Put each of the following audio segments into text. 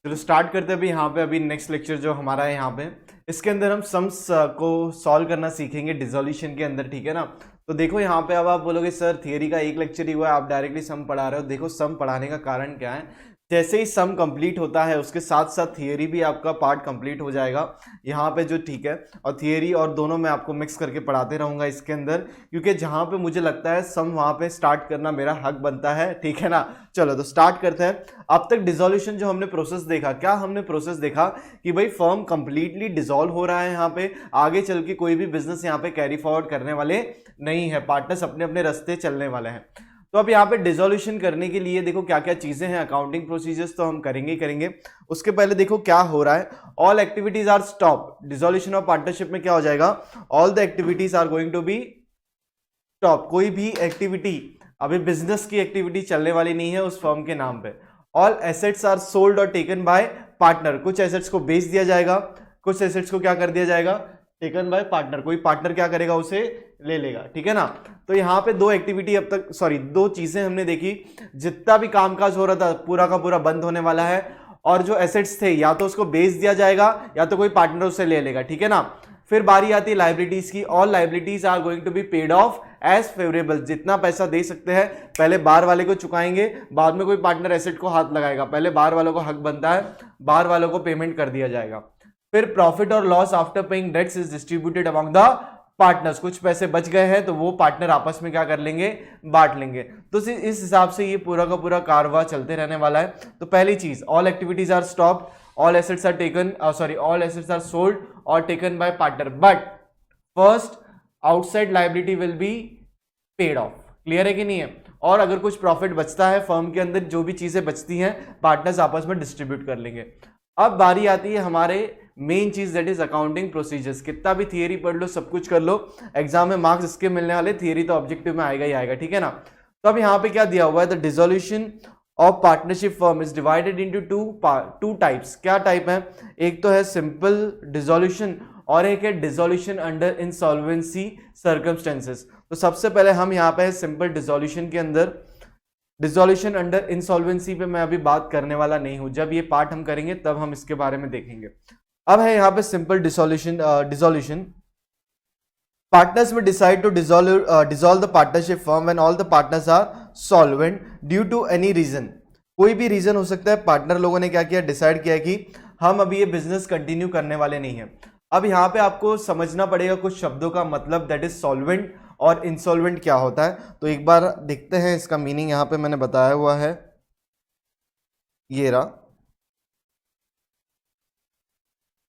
चलो स्टार्ट करते हैं अभी यहाँ पे। अभी नेक्स्ट लेक्चर जो हमारा है यहाँ पे, इसके अंदर हम सम्स को सॉल्व करना सीखेंगे डिसोल्यूशन के अंदर, ठीक है ना। तो देखो यहाँ पे अब आप बोलोगे सर थियरी का एक लेक्चर ही हुआ है, आप डायरेक्टली सम पढ़ा रहे हो। देखो सम पढ़ाने का कारण क्या है, जैसे ही सम कंप्लीट होता है उसके साथ साथ थियरी भी आपका पार्ट कंप्लीट हो जाएगा यहाँ पे जो, ठीक है। और थियरी और दोनों मैं आपको मिक्स करके पढ़ाते रहूँगा इसके अंदर, क्योंकि जहाँ पे मुझे लगता है सम वहाँ पे स्टार्ट करना मेरा हक बनता है, ठीक है ना। चलो तो स्टार्ट करते हैं। अब तक डिसोल्यूशन जो हमने प्रोसेस देखा, क्या हमने प्रोसेस देखा कि भाई फर्म कंप्लीटली डिसॉल्व हो रहा है यहाँ पे, आगे चल के कोई भी बिजनेस यहाँ पे कैरी फॉरवर्ड करने वाले नहीं है, पार्टनर्स अपने अपने रास्ते चलने वाले हैं। तो अब यहाँ पे डिसोल्यूशन करने के लिए देखो क्या क्या चीजें हैं, अकाउंटिंग प्रोसीजर्स तो हम करेंगे ही करेंगे। उसके पहले देखो क्या हो रहा है, all activities are stop. Dissolution of partnership में क्या हो जाएगा, all the activities are going to be stop. कोई भी एक्टिविटी, अभी बिजनेस की एक्टिविटी चलने वाली नहीं है उस फर्म के नाम पे। ऑल एसेट्स आर सोल्ड और टेकन बाय पार्टनर। कुछ एसेट्स को बेच दिया जाएगा, कुछ एसेट्स को क्या कर दिया जाएगा, टेकन बाय पार्टनर। कोई पार्टनर क्या करेगा, उसे ले लेगा, ठीक है ना। तो यहाँ पे दो एक्टिविटी अब तक, सॉरी दो चीजें हमने देखी। जितना भी कामकाज हो रहा था पूरा का पूरा बंद होने वाला है, और जो एसेट्स थे या तो उसको बेच दिया जाएगा या तो कोई पार्टनर उसे ले लेगा, ठीक है ना। फिर बारी आती है लाइबिलिटीज की। All liabilities are going to be paid off as favourable. जितना पैसा दे सकते हैं पहले बाहर वाले को चुकाएंगे, बाद में कोई पार्टनर एसेट को हाथ लगाएगा, पहले बाहर वालों को हक बनता है, बाहर वालों को पेमेंट कर दिया जाएगा। फिर प्रॉफिट और loss after paying debts is distributed among the partners. कुछ पैसे बच गए हैं तो वो पार्टनर आपस में क्या कर लेंगे, बांट लेंगे। तो इस हिसाब से ये पूरा का पूरा कारवा चलते रहने वाला है। तो पहली चीज, all activities are stop, all assets are taken, sorry all assets are sold और taken by partner, but first outside liability will be paid off. Clear है कि नहीं है। और अगर कुछ प्रॉफिट बचता है फर्म के अंदर, जो भी चीजें बचती हैं पार्टनर्स आपस में डिस्ट्रीब्यूट कर लेंगे। अब बारी आती है हमारे मेन चीज, दैट इज अकाउंटिंग प्रोसीजर्स। कितना भी थियरी पढ़ लो, सब कुछ कर लो, एग्जाम में मार्क्स इसके मिलने वाले, थियरी तो ऑब्जेक्टिव में आएगा ही आएगा, ठीक है ना। तो अब यहाँ पे क्या दिया हुआ है, the dissolution of partnership firm is divided into two types. क्या टाइप है, एक तो है सिंपल डिसोल्यूशन और एक है डिसोल्यूशन अंडर इंसॉल्वेंसी सर्कमस्टेंसेस। तो सबसे पहले हम यहाँ पे सिंपल डिसोल्यूशन के अंदर, डिसोल्यूशन अंडर इंसॉल्वेंसी पे मैं अभी बात करने वाला नहीं हूं, जब ये पार्ट हम करेंगे तब हम इसके बारे में देखेंगे। अब है यहाँ पे सिंपल डिसोल्यूशन। पार्टनर्स में decide to dissolve the partnership firm when all the partners are solvent due to any reason. कोई भी रीजन हो सकता है, पार्टनर लोगों ने क्या किया, डिसाइड किया कि हम अभी ये बिजनेस कंटिन्यू करने वाले नहीं है। अब यहाँ पे आपको समझना पड़ेगा कुछ शब्दों का मतलब, दैट इज सॉल्वेंट और इंसॉल्वेंट क्या होता है। तो एक बार देखते हैं इसका मीनिंग, यहाँ पे मैंने बताया हुआ है, ये रहा।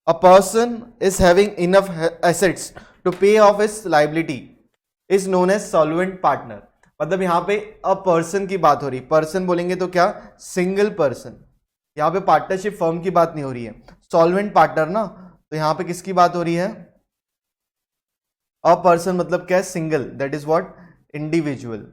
A person is having enough assets to pay off his liability is known as solvent partner। मतलब यहाँ पे अ पर्सन की बात हो रही, पर्सन बोलेंगे तो क्या, सिंगल पर्सन। यहाँ पे पार्टनरशिप फर्म की बात नहीं हो रही है, सॉल्वेंट पार्टनर ना। तो यहाँ पे किसकी बात हो रही है, अ पर्सन मतलब क्या है, single, that is what, individual.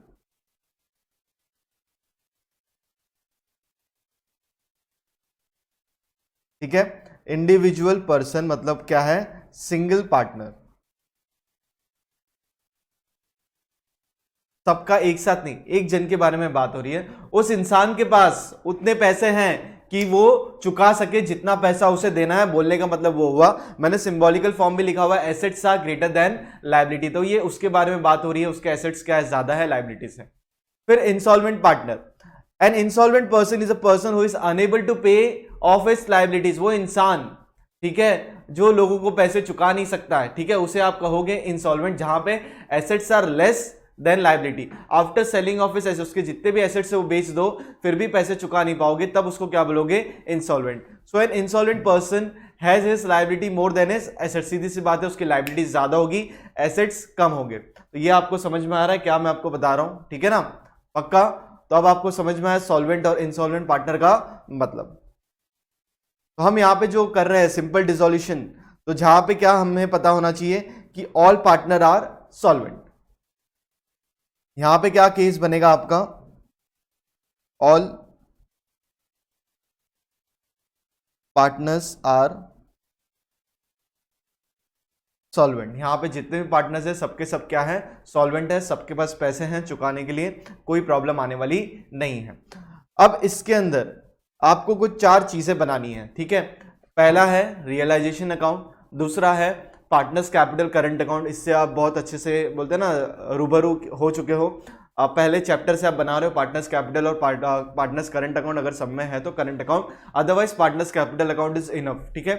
ठीक है, इंडिविजुअल पर्सन मतलब क्या है, सिंगल पार्टनर। सबका एक साथ नहीं, एक जन के बारे में बात हो रही है। उस इंसान के पास उतने पैसे हैं कि वो चुका सके जितना पैसा उसे देना है। बोलने का मतलब वो हुआ, मैंने सिंबॉलिकल फॉर्म भी लिखा हुआ है, assets are greater than liability. तो ये उसके बारे में बात हो रही है, उसके एसेट्स क्या है, ज्यादा है लायबिलिटीज है। फिर insolvent partner, an insolvent person is a person who is unable to pay off his liabilities. वो इंसान, ठीक है, जो लोगों को पैसे चुका नहीं सकता है, ठीक है, उसे आप कहोगे इंसॉल्वेंट। जहां पे assets are less than liability, after selling off his assets, उसके जितने भी एसेट्स है वो बेच दो फिर भी पैसे चुका नहीं पाओगे, तब उसको क्या बोलोगे, insolvent. So an insolvent person has his liability more than his assets. सीधी सी बात है, उसकी लायबिलिटी ज्यादा होगी, एसेट्स कम होंगे। तो ये आपको समझ में आ रहा है क्या मैं आपको बता रहा हूं, ठीक है ना, पक्का। तो अब आपको समझ में आया सॉल्वेंट और इंसॉल्वेंट पार्टनर का मतलब। तो हम यहाँ पे जो कर रहे हैं सिंपल डिसोल्यूशन, तो जहां पे क्या हमें पता होना चाहिए कि ऑल पार्टनर आर सॉल्वेंट। यहां पे क्या केस बनेगा आपका, ऑल पार्टनर्स आर सॉल्वेंट। यहां पे जितने भी पार्टनर्स हैं सबके सब क्या है, सॉल्वेंट है, सबके पास पैसे हैं चुकाने के लिए, कोई प्रॉब्लम आने वाली नहीं है। अब इसके अंदर आपको कुछ 4 चीजें बनानी है, ठीक है। पहला है रियलाइजेशन अकाउंट, दूसरा है पार्टनर्स कैपिटल करंट अकाउंट, इससे आप बहुत अच्छे से बोलते हैं ना रूबरू हो चुके हो, आप पहले चैप्टर से आप बना रहे हो पार्टनर्स कैपिटल और पार्टनर्स करंट अकाउंट, अगर सब में है तो current account, otherwise partners capital account is enough, ठीक है।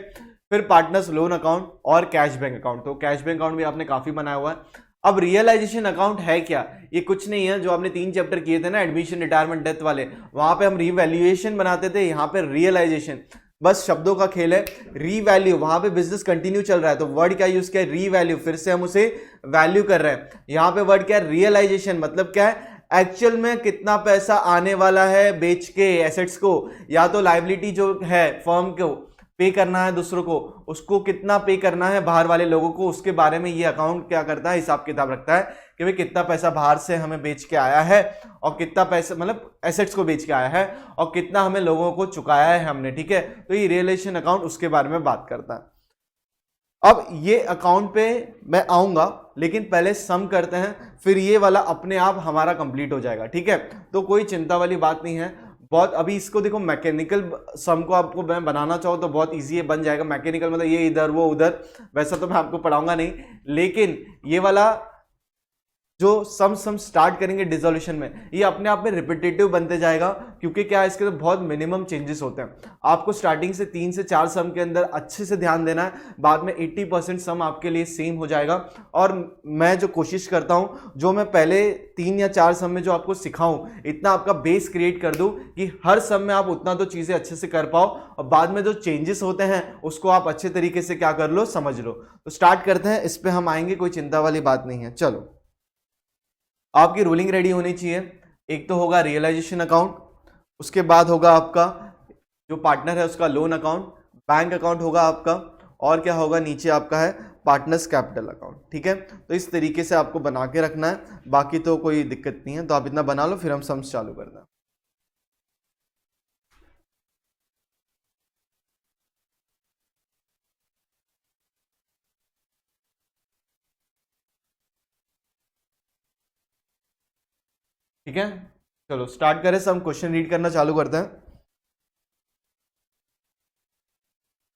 फिर पार्टनर्स लोन अकाउंट और कैश बैंक अकाउंट, तो कैश बैंक अकाउंट भी आपने काफी बनाया हुआ है। अब रियलाइजेशन अकाउंट है क्या, ये कुछ नहीं है, जो आपने 3 चैप्टर किए थे ना एडमिशन रिटायरमेंट डेथ वाले, वहां पे हम रिवैल्यूएशन बनाते थे, यहाँ पे रियलाइजेशन, बस शब्दों का खेल है। रीवैल्यू, वहां पे बिजनेस कंटिन्यू चल रहा है तो वर्ड क्या यूज किया है, रीवैल्यू, फिर से हम उसे वैल्यू कर रहे हैं। यहाँ पे वर्ड क्या है, रियलाइजेशन, मतलब क्या है, एक्चुअल में कितना पैसा आने वाला है बेच के एसेट्स को, या तो लाइबिलिटी जो है फर्म को पे करना है दूसरों को, उसको कितना पे करना है बाहर वाले लोगों को, उसके बारे में ये अकाउंट क्या करता है, हिसाब किताब रखता है कि भाई कितना पैसा बाहर से हमें बेच के आया है और कितना पैसा मतलब एसेट्स को बेच के आया है और कितना हमें लोगों को चुकाया है हमने, ठीक है। तो ये रियलाइजेशन अकाउंट उसके बारे में बात करता है। अब ये अकाउंट पे मैं आऊंगा, लेकिन पहले सम करते हैं, फिर ये वाला अपने आप हमारा कंप्लीट हो जाएगा, ठीक है। तो कोई चिंता वाली बात नहीं है, बहुत अभी इसको देखो मैकेनिकल सम को आपको मैं बनाना चाहो तो बहुत इजी है, बन जाएगा। मैकेनिकल मतलब ये इधर वो उधर, वैसा तो मैं आपको पढ़ाऊंगा नहीं, लेकिन ये वाला जो सम स्टार्ट करेंगे डिसोल्यूशन में, ये अपने आप में रिपीटेटिव बनते जाएगा, क्योंकि क्या है इसके तो बहुत मिनिमम चेंजेस होते हैं। आपको स्टार्टिंग से 3 से 4 सम के अंदर अच्छे से ध्यान देना है, बाद में 80% सम आपके लिए सेम हो जाएगा। और मैं जो कोशिश करता हूं, जो मैं पहले 3 या 4 सम में जो आपको सिखाऊं, इतना आपका बेस क्रिएट कर दूं कि हर सम में आप उतना तो चीजें अच्छे से कर पाओ, और बाद में जो चेंजेस होते हैं उसको आप अच्छे तरीके से क्या कर लो, समझ लो। तो स्टार्ट करते हैं, इस पर हम आएंगे, कोई चिंता वाली बात नहीं है। चलो, आपकी रूलिंग रेडी होनी चाहिए। एक तो होगा रियलाइजेशन अकाउंट, उसके बाद होगा आपका जो पार्टनर है उसका लोन अकाउंट, बैंक अकाउंट होगा आपका, और क्या होगा नीचे आपका है पार्टनर्स कैपिटल अकाउंट, ठीक है। तो इस तरीके से आपको बना के रखना है, बाकी तो कोई दिक्कत नहीं है। तो आप इतना बना लो, फिर हम सम्स चालू करना है। ठीक है, चलो स्टार्ट करें, सब क्वेश्चन रीड करना चालू करते हैं।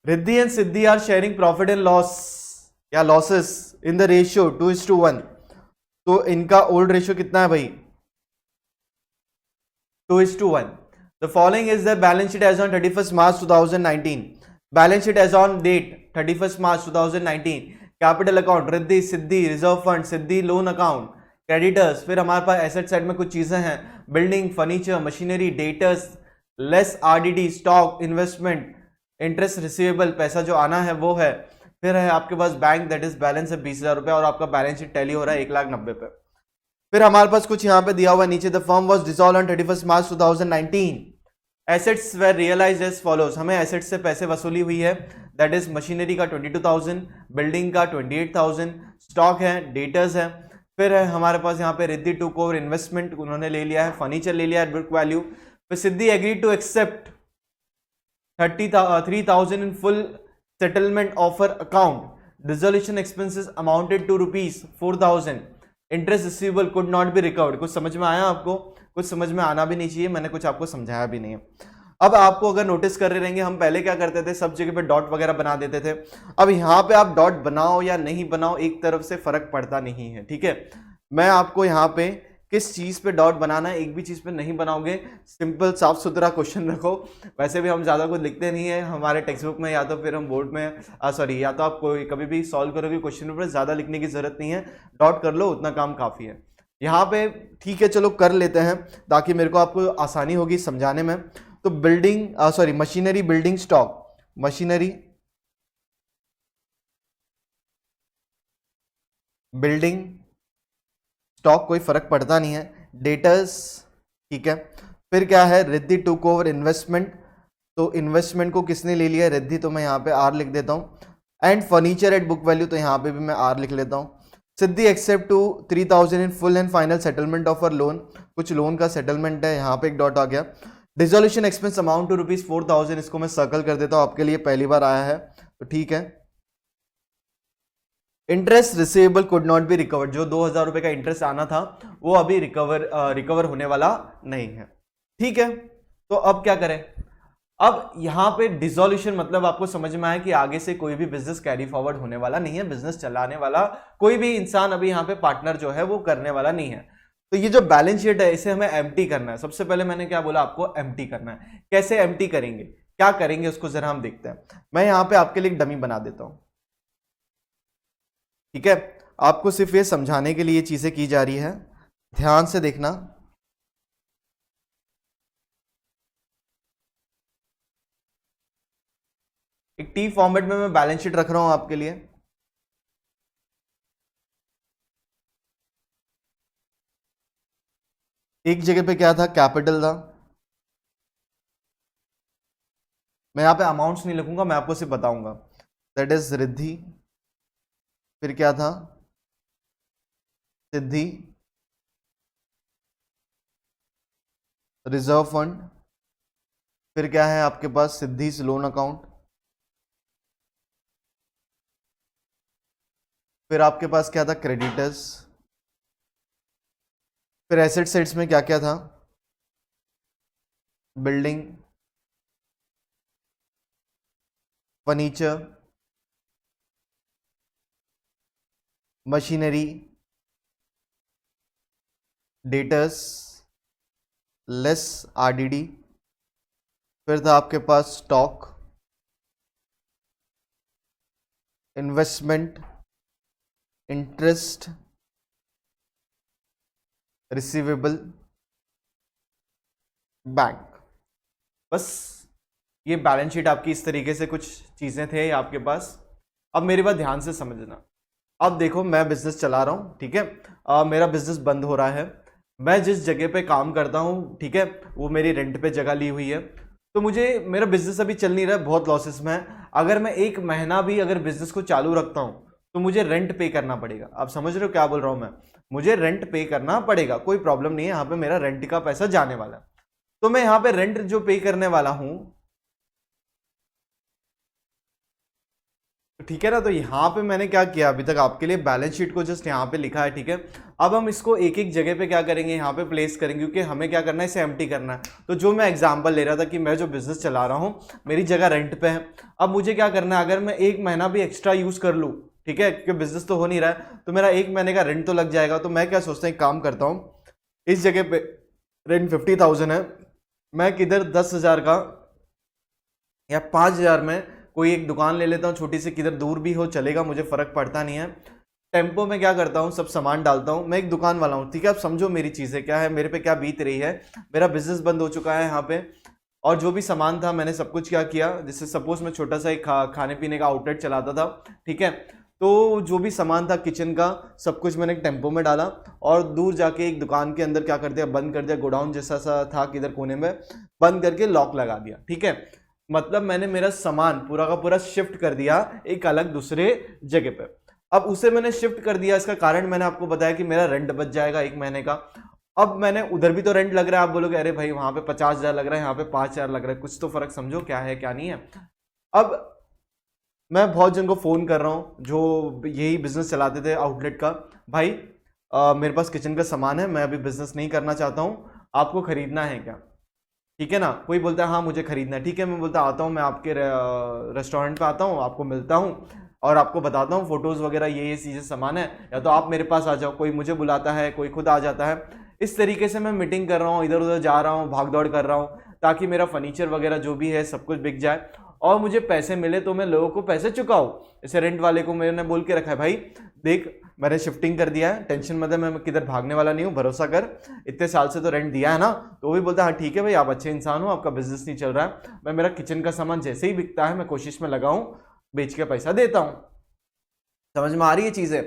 Riddhi and Siddhi are sharing profit and loss या लॉसेस इन द रेशियो 2:1। तो इनका ओल्ड रेशियो कितना है भाई, 2:1। The following is the balance sheet as on 31 March 2019। Balance sheet as on date 31 March 2019। Capital account Riddhi Siddhi, reserve fund Siddhi, loan account, creditors, फिर हमारे पास asset side में कुछ चीजें हैं, building, furniture, machinery, debtors, less RDD, stock, investment, interest receivable, पैसा जो आना है वो है, फिर है आपके पास बैंक, दैट इज बैलेंस है 20,000 रुपए, और आपका बैलेंस शीट टैली हो रहा है 1,90,000 पे। फिर हमारे पास कुछ यहाँ पे दिया हुआ नीचे, the firm was dissolved on 31 March 2019। Assets were realised as follows, हमें एसेट्स से पैसे वसूली हुई है, दैट इज मशीनरी का 22,000, बिल्डिंग का 28,000, स्टॉक है, डेटर्स है, फिर है हमारे पास यहाँ पे रिद्धि टू कोर इन्वेस्टमेंट उन्होंने ले लिया है, फर्नीचर ले लिया है बुक वैल्यू, फिर Siddhi agree to accept 3,000 in full settlement offer account, dissolution expenses amounted to ₹4,000, interest receivable could not be recovered. कुछ समझ में आया आपको, कुछ समझ में आना भी नहीं चाहिए, मैंने कुछ आपको समझाया भी नहीं है। अब आपको अगर नोटिस कर रहे रहेंगे, हम पहले क्या करते थे, सब जगह पे डॉट वगैरह बना देते थे। अब यहाँ पे आप डॉट बनाओ या नहीं बनाओ, एक तरफ से फर्क पड़ता नहीं है, ठीक है। मैं आपको यहाँ पे किस चीज पे डॉट बनाना है, एक भी चीज पे नहीं बनाओगे, सिंपल साफ सुथरा क्वेश्चन रखो। वैसे भी हम ज्यादा कुछ लिखते नहीं है हमारे टेक्स्ट बुक में, या तो फिर हम बोर्ड में सॉरी या तो आप कोई कभी भी सॉल्व करोगे क्वेश्चन पेपर, ज्यादा लिखने की जरूरत नहीं है, डॉट कर लो, उतना काम काफी है यहाँ पे, ठीक है। चलो कर लेते हैं ताकि मेरे को आपको आसानी होगी समझाने में। तो building sorry machinery, building, stock, machinery, building, stock कोई फर्क पड़ता नहीं है, डेटर्स, ठीक है। फिर क्या है, रिद्धि टुक ओवर इन्वेस्टमेंट, तो इन्वेस्टमेंट को किसने ले लिया, रिद्धि, तो मैं यहाँ पे आर लिख देता हूँ, and furniture at book value, तो यहाँ पे भी मैं आर लिख लेता हूँ। Siddhi accept to 3,000 in full and final settlement of uh loan, कुछ लोन का सेटलमेंट है, यहाँ पे एक डॉट आ गया। डिसोल्यूशन एक्सपेंस अमाउंट टू ₹4,000, इसको मैं सर्कल कर देता हूँ, आपके लिए पहली बार आया है तो ठीक है। Interest receivable could not be recovered, जो 2,000 रुपए का इंटरेस्ट आना था वो अभी रिकवर होने वाला नहीं है, ठीक है। तो अब क्या करें, अब यहाँ पे डिसोल्यूशन मतलब आपको समझ में आया कि आगे से कोई भी बिजनेस कैरी फॉरवर्ड होने वाला नहीं है, बिजनेस चलाने वाला कोई भी इंसान अभी यहाँ पे पार्टनर जो है वो करने वाला नहीं है। तो ये जो बैलेंस शीट है इसे हमें एम्प्टी करना है। सबसे पहले मैंने क्या बोला आपको, एम्प्टी करना है। कैसे एम्प्टी करेंगे, क्या करेंगे उसको जरा हम देखते हैं। मैं यहाँ पे आपके लिए एक डमी बना देता हूं, ठीक है। आपको सिर्फ ये समझाने के लिए चीजें की जा रही है, ध्यान से देखना। एक टी फॉर्मेट में मैं बैलेंस शीट रख रहा हूं आपके लिए। एक जगह पे क्या था, कैपिटल था। मैं यहां पे अमाउंट्स नहीं लिखूंगा, मैं आपको सिर्फ बताऊंगा। That is Riddhi. फिर क्या था, सिद्धि, रिजर्व फंड। फिर क्या है आपके पास, सिद्धि लोन अकाउंट। फिर आपके पास क्या था, क्रेडिटर्स। फिर एसेट साइड्स में क्या क्या था, building, furniture, machinery, debtors, less RDD. फिर था आपके पास stock, investment, interest, receivable, bank. बस ये बैलेंस शीट आपकी इस तरीके से कुछ चीजें थे आपके पास। अब मेरी बात ध्यान से समझना। अब देखो मैं बिजनेस चला रहा हूं, ठीक है। मेरा बिजनेस बंद हो रहा है। मैं जिस जगह पे काम करता हूं, ठीक है, वो मेरी रेंट पे जगह ली हुई है। तो मुझे मेरा बिजनेस अभी चल नहीं रहा है, बहुत लॉसेस में है। अगर मैं एक महीना भी अगर बिजनेस को चालू रखता हूं तो मुझे रेंट पे करना पड़ेगा। आप समझ रहे हो क्या बोल रहा हूं मैं, मुझे रेंट पे करना पड़ेगा। कोई प्रॉब्लम नहीं है, यहाँ पे मेरा रेंट का पैसा जाने वाला है। तो मैं यहाँ पे रेंट जो पे करने वाला हूं, ठीक है ना। तो यहाँ पे मैंने क्या किया, अभी तक आपके लिए बैलेंस शीट को जस्ट यहाँ पे लिखा है, ठीक है। अब हम इसको एक एक जगह पे क्या करेंगे, यहाँ पे प्लेस करेंगे, क्योंकि हमें क्या करना है, इसे एम्प्टी करना है। तो जो मैं एग्जांपल ले रहा था कि मैं जो बिजनेस चला रहा हूँ, मेरी जगह रेंट पे है। अब मुझे क्या करना है, अगर मैं एक महीना भी एक्स्ट्रा यूज कर लूँ, ठीक है, क्योंकि बिजनेस तो हो नहीं रहा है, तो मेरा एक महीने का रेंट तो लग जाएगा। तो मैं क्या सोचता हूँ, काम करता हूँ, इस जगह पे रेंट 50,000 है, मैं किधर 10,000 का या 5,000 में कोई एक दुकान ले लेता हूँ छोटी सी, किधर दूर भी हो चलेगा, मुझे फर्क पड़ता नहीं है। टेम्पो में क्या करता हूँ, सब सामान डालता हूँ। मैं एक दुकान वाला हूँ, ठीक है। आप समझो मेरी चीज़ें क्या है, मेरे पे क्या बीत रही है। मेरा बिजनेस बंद हो चुका है यहाँ पे, और जो भी सामान था मैंने सब कुछ क्या किया, जैसे सपोज मैं छोटा सा एक खाने पीने का आउटलेट चलाता था, ठीक है। तो जो भी सामान था किचन का, सब कुछ मैंने एक टेम्पो में डाला, और दूर जाके एक दुकान के अंदर क्या कर दिया, बंद कर दिया। गोडाउन जैसा सा था किधर कोने में, बंद करके लॉक लगा दिया, ठीक है। मतलब मैंने मेरा सामान पूरा का पूरा शिफ्ट कर दिया एक अलग दूसरे जगह पे। अब उसे मैंने शिफ्ट कर दिया, इसका कारण मैंने आपको बताया कि मेरा रेंट बच जाएगा एक महीने का। अब मैंने उधर भी तो रेंट लग रहा है, आप बोलोगे अरे भाई वहां पे 50,000 लग रहा है, यहाँ पे 5,000 लग रहा है, कुछ तो फर्क समझो क्या है क्या नहीं है। अब मैं बहुत जन को फोन कर रहा हूँ जो यही बिजनेस चलाते थे आउटलेट का, भाई मेरे पास किचन का सामान है, मैं अभी बिजनेस नहीं करना चाहता हूँ, आपको खरीदना है क्या, ठीक है ना। कोई बोलता है हाँ मुझे खरीदना है, ठीक है। मैं बोलता आता हूँ, मैं आपके रेस्टोरेंट पे आता हूँ, आपको मिलता हूँ और आपको बताता हूँ फोटोज़ वगैरह ये चीज़ें सामान है, या तो आप मेरे पास आ जाओ। कोई मुझे बुलाता है, कोई खुद आ जाता है। इस तरीके से मैं मीटिंग कर रहा हूँ, इधर उधर जा रहा हूँ, भाग दौड़ कर रहा हूँ, ताकि मेरा फर्नीचर वगैरह जो भी है सब कुछ बिक जाए और मुझे पैसे मिले, तो मैं लोगों को पैसे चुकाऊँ। जैसे रेंट वाले को मैंने बोल के रखा है, भाई देख मैंने शिफ्टिंग कर दिया है, टेंशन मत है, मैं किधर भागने वाला नहीं हूँ, भरोसा कर, इतने साल से तो रेंट दिया है ना। तो वो भी बोलता है हाँ ठीक है भाई, आप अच्छे इंसान हो, आपका बिजनेस नहीं चल रहा है, मैं मेरा किचन का सामान जैसे ही बिकता है मैं कोशिश में लगाऊं, बेच के पैसा देता हूँ। समझ में आ रही है चीजें।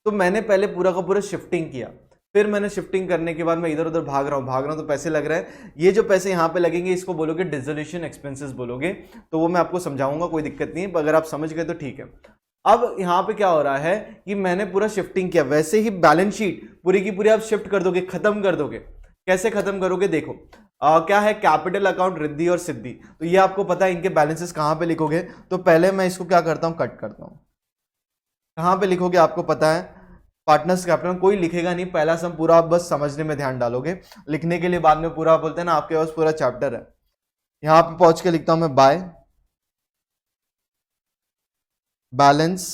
तो मैंने पहले पूरा का पूरा शिफ्टिंग किया, फिर मैंने शिफ्टिंग करने के बाद मैं इधर उधर भाग रहा हूँ तो पैसे लग रहे हैं। ये जो पैसे यहाँ पे लगेंगे इसको बोलोगे डिसोल्यूशन एक्सपेंसेस बोलोगे, तो वो मैं आपको समझाऊंगा, कोई दिक्कत नहीं है, अगर आप समझ गए तो ठीक है। अब यहाँ पे क्या हो रहा है कि मैंने पूरा शिफ्टिंग किया, वैसे ही बैलेंस शीट पूरी की पूरी आप शिफ्ट कर दोगे, खत्म कर दोगे। कैसे खत्म करोगे, देखो क्या है, कैपिटल अकाउंट रिद्धि और सिद्धि, तो ये आपको पता है इनके बैलेंसेस कहाँ पे लिखोगे। तो पहले मैं इसको क्या करता हूँ, कट करता हूँ। कहाँ पे लिखोगे आपको पता है, पार्टनर्स कैपिटल कोई लिखेगा नहीं, पहला सम पूरा आप बस समझने में ध्यान डालोगे, लिखने के लिए बाद में पूरा बोलते हैं ना, आपके पास पूरा चैप्टर है। यहां पे पहुंच के लिखता हूं मैं बाय बैलेंस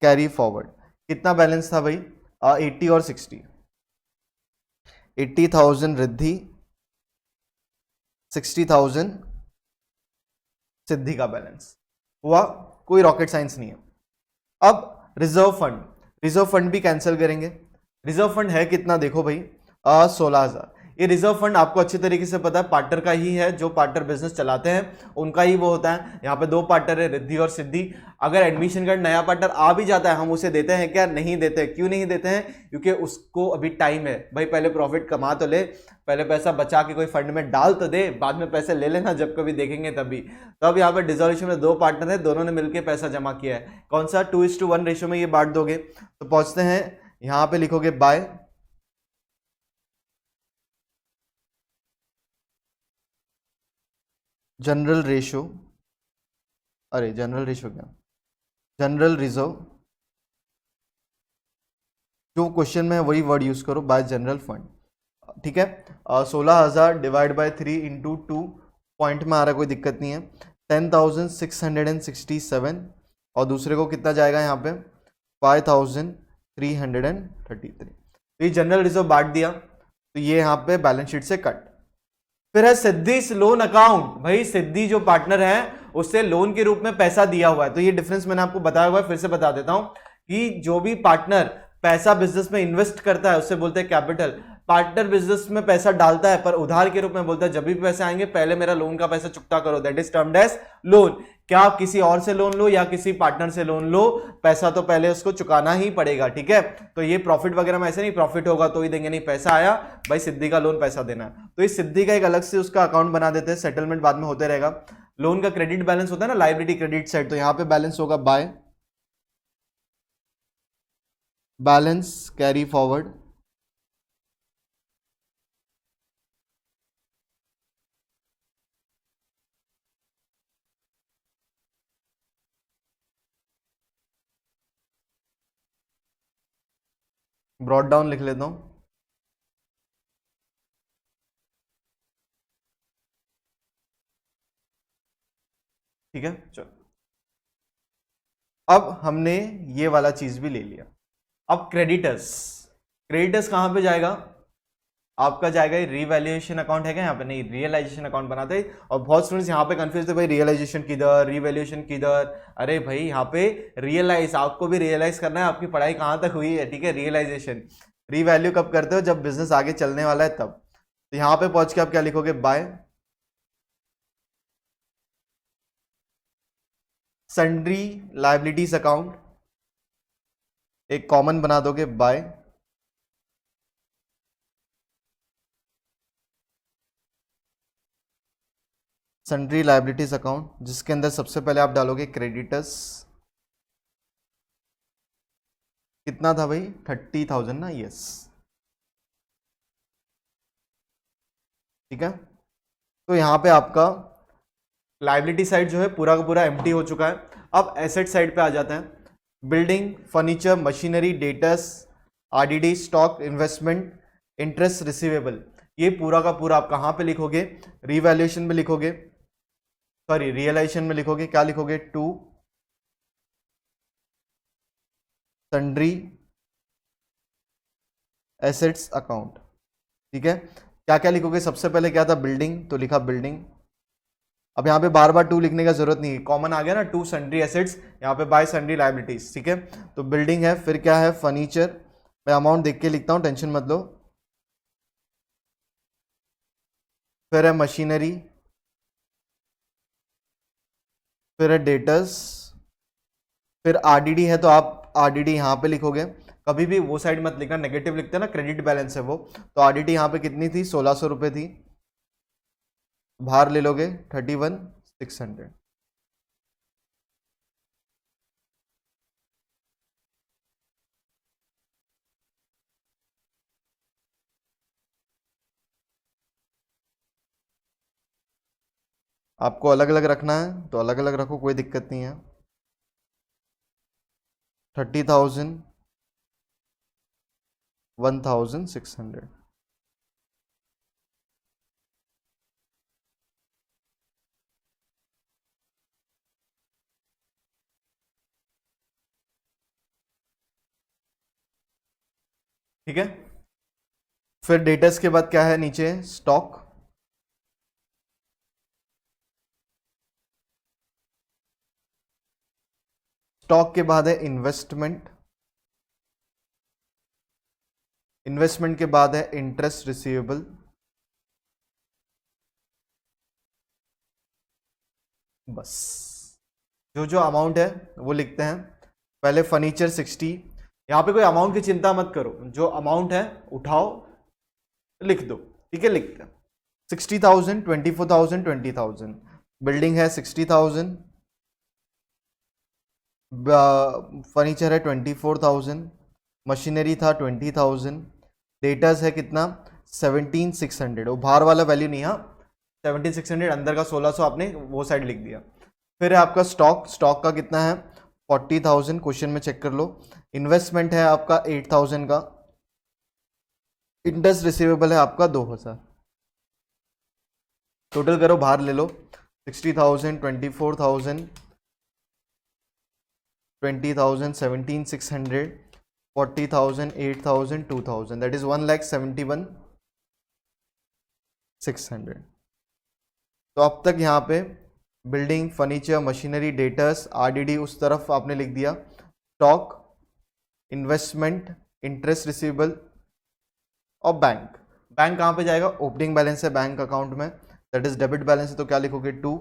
कैरी फॉरवर्ड। कितना बैलेंस था भाई? 80 और 60। 80,000 रिद्धि, 60,000 सिद्धि का बैलेंस हुआ। कोई रॉकेट साइंस नहीं है। अब रिजर्व फंड भी कैंसिल करेंगे। रिजर्व फंड है कितना देखो भाई, 16,000। ये रिजर्व फंड आपको अच्छी तरीके से पता है पार्टनर का ही है, जो पार्टनर बिजनेस चलाते हैं उनका ही वो होता है। यहाँ पे दो पार्टनर है, रिद्धि और सिद्धि। अगर एडमिशन का नया पार्टनर आ भी जाता है, हम उसे देते हैं क्या? नहीं देते। क्यों नहीं देते हैं? क्योंकि उसको अभी टाइम है भाई, पहले प्रॉफिट कमा तो ले, पहले पैसा बचा के कोई फंड में डाल तो दे, बाद में पैसे ले लेना जब कभी देखेंगे तभी। तो अब यहाँ पे डिसोल्यूशन में दो पार्टनर है, दोनों ने मिलकर पैसा जमा किया है। कौन सा? 2:1 रेशियो में ये बांट दोगे। तो पहुंचते हैं, यहां पे लिखोगे बाय जनरल रेशियो, अरे जनरल रेशियो क्या, जनरल रिजर्व, जो क्वेश्चन में वही वर्ड यूज करो, बाय जनरल फंड। ठीक है, 16,000 डिवाइड बाय 3 इंटू 2, पॉइंट में आ रहा है, कोई दिक्कत नहीं है। 10,667, और दूसरे को कितना जाएगा यहाँ पे? 5,333। तो ये जनरल रिजर्व बांट दिया, तो ये यहाँ पे बैलेंस शीट से कट। फिर है सिद्धि लोन अकाउंट। भाई सिद्धि जो पार्टनर है उससे लोन के रूप में पैसा दिया हुआ है। तो ये डिफरेंस मैंने आपको बताया हुआ है, फिर से बता देता हूं कि जो भी पार्टनर पैसा बिजनेस में इन्वेस्ट करता है उससे बोलते हैं कैपिटल। पार्टनर बिजनेस में पैसा डालता है पर उधार के रूप में बोलता है जब भी पैसे आएंगे पहले मेरा लोन का पैसा चुकता करो, that is termed as loan. क्या आप किसी और से लोन लो या किसी पार्टनर से लोन लो, पैसा तो पहले उसको चुकाना ही पड़ेगा। ठीक है, तो ये प्रॉफिट वगैरह में ऐसे नहीं, प्रॉफिट होगा तो ही देंगे, नहीं पैसा आया भाई सिद्धि का लोन पैसा देना है। तो इस सिद्धि का एक अलग से उसका अकाउंट बना देते हैं, सेटलमेंट बाद में होते रहेगा। लोन का क्रेडिट बैलेंस होता है ना, लायबिलिटी क्रेडिट साइड, तो यहां पे बैलेंस होगा by balance carry forward. Brought down लिख लेता हूं। ठीक है, चलो अब हमने ये वाला चीज भी ले लिया। अब क्रेडिटर्स, क्रेडिटर्स कहां पे जाएगा? आपका जाएगा रिवैल्यूएशन अकाउंट है क्या यहाँ पे? नहीं, रियलाइजेशन अकाउंट बनाते हैं। और बहुत स्टूडेंट्स यहाँ पे कंफ्यूज थे भाई, रियलाइजेशन किधर, रिवैल्यूएशन किधर। अरे भाई यहाँ पे रियलाइज, आपको भी रियलाइज करना है आपकी पढ़ाई कहाँ तक हुई है। ठीक है, रियलाइजेशन, रिवैल्यू कब करते हो? जब बिजनेस आगे चलने वाला है तब। तो यहाँ पे पहुंच के आप क्या लिखोगे? बाय सन्ड्री लाइबिलिटीज अकाउंट, एक कॉमन बना दोगे, बाय सन्ड्री लाइबिलिटीज अकाउंट, जिसके अंदर सबसे पहले आप डालोगे क्रेडिटर्स। कितना था भाई? 30,000 ना? यस, ठीक है। तो यहां पे आपका लाइबिलिटी साइड जो है पूरा का पूरा एम्प्टी हो चुका है। अब एसेट साइड पे आ जाते हैं। Building, furniture, machinery, debtors, RDD, stock, investment, interest receivable, ये पूरा का पूरा आप कहां पे लिखोगे? रिवैल्यूएशन में लिखोगे, सॉरी रियलाइजेशन में लिखोगे। क्या लिखोगे? To sundry assets account. ठीक है, क्या क्या लिखोगे? सबसे पहले क्या था? बिल्डिंग, तो लिखा बिल्डिंग। अब यहाँ पे बार बार टू लिखने का जरूरत नहीं है, कॉमन आ गया ना, टू सन्ड्री एसेट्स, यहाँ पे बाय सन्ड्री लाइबिलिटीज। ठीक है, तो बिल्डिंग है, फिर क्या है? फर्नीचर। मैं अमाउंट देख के लिखता हूँ, टेंशन मत लो। फिर है मशीनरी, फिर है डेटर्स, फिर आरडीडी है, तो आप आरडीडी यहाँ पे लिखोगे। कभी भी वो साइड मत लिखना, नेगेटिव लिखते हैं ना, क्रेडिट बैलेंस है वो। तो आरडीडी यहाँ पे कितनी थी? 1,600 रुपये थी, बाहर ले लोगे 31,600। आपको अलग अलग रखना है तो अलग अलग रखो, कोई दिक्कत नहीं है। 30,000, 1,600। ठीक है। फिर डेटर्स के बाद क्या है नीचे, स्टॉक, स्टॉक के बाद है इन्वेस्टमेंट, इन्वेस्टमेंट के बाद है इंटरेस्ट रिसीवेबल, बस जो जो अमाउंट है वो लिखते हैं। पहले फर्नीचर 60, यहां पे कोई अमाउंट की चिंता मत करो, जो अमाउंट है उठाओ लिख दो, ठीक है। लिखते हैं 60,000, 24,000, 20,000। बिल्डिंग है 60,000, फर्नीचर है 24,000, मशीनरी था 20,000, डेटास है कितना 17,600, वो बाहर वाला वैल्यू नहीं, हाँ 17,600, अंदर का 1,600 आपने वो साइड लिख दिया। फिर है आपका स्टॉक, स्टॉक का कितना है 40,000, क्वेश्चन में चेक कर लो। इन्वेस्टमेंट है आपका 8,000 का, इंटरेस्ट रिसीवेबल है आपका 2,000। टोटल करो, बाहर ले लो 60,000, 24,000, 20,000, 17,600, 40,000, 8,000, 2,000, that is 1,71,600। तो अब तक यहाँ पे building, furniture, machinery, debtors, RDD उस तरफ आपने लिख दिया, स्टॉक, इन्वेस्टमेंट, इंटरेस्ट रिसीवेबल और बैंक। बैंक कहाँ पे जाएगा, ओपनिंग बैलेंस है बैंक अकाउंट में, दैट इज डेबिट बैलेंस है, तो क्या लिखोगे, टू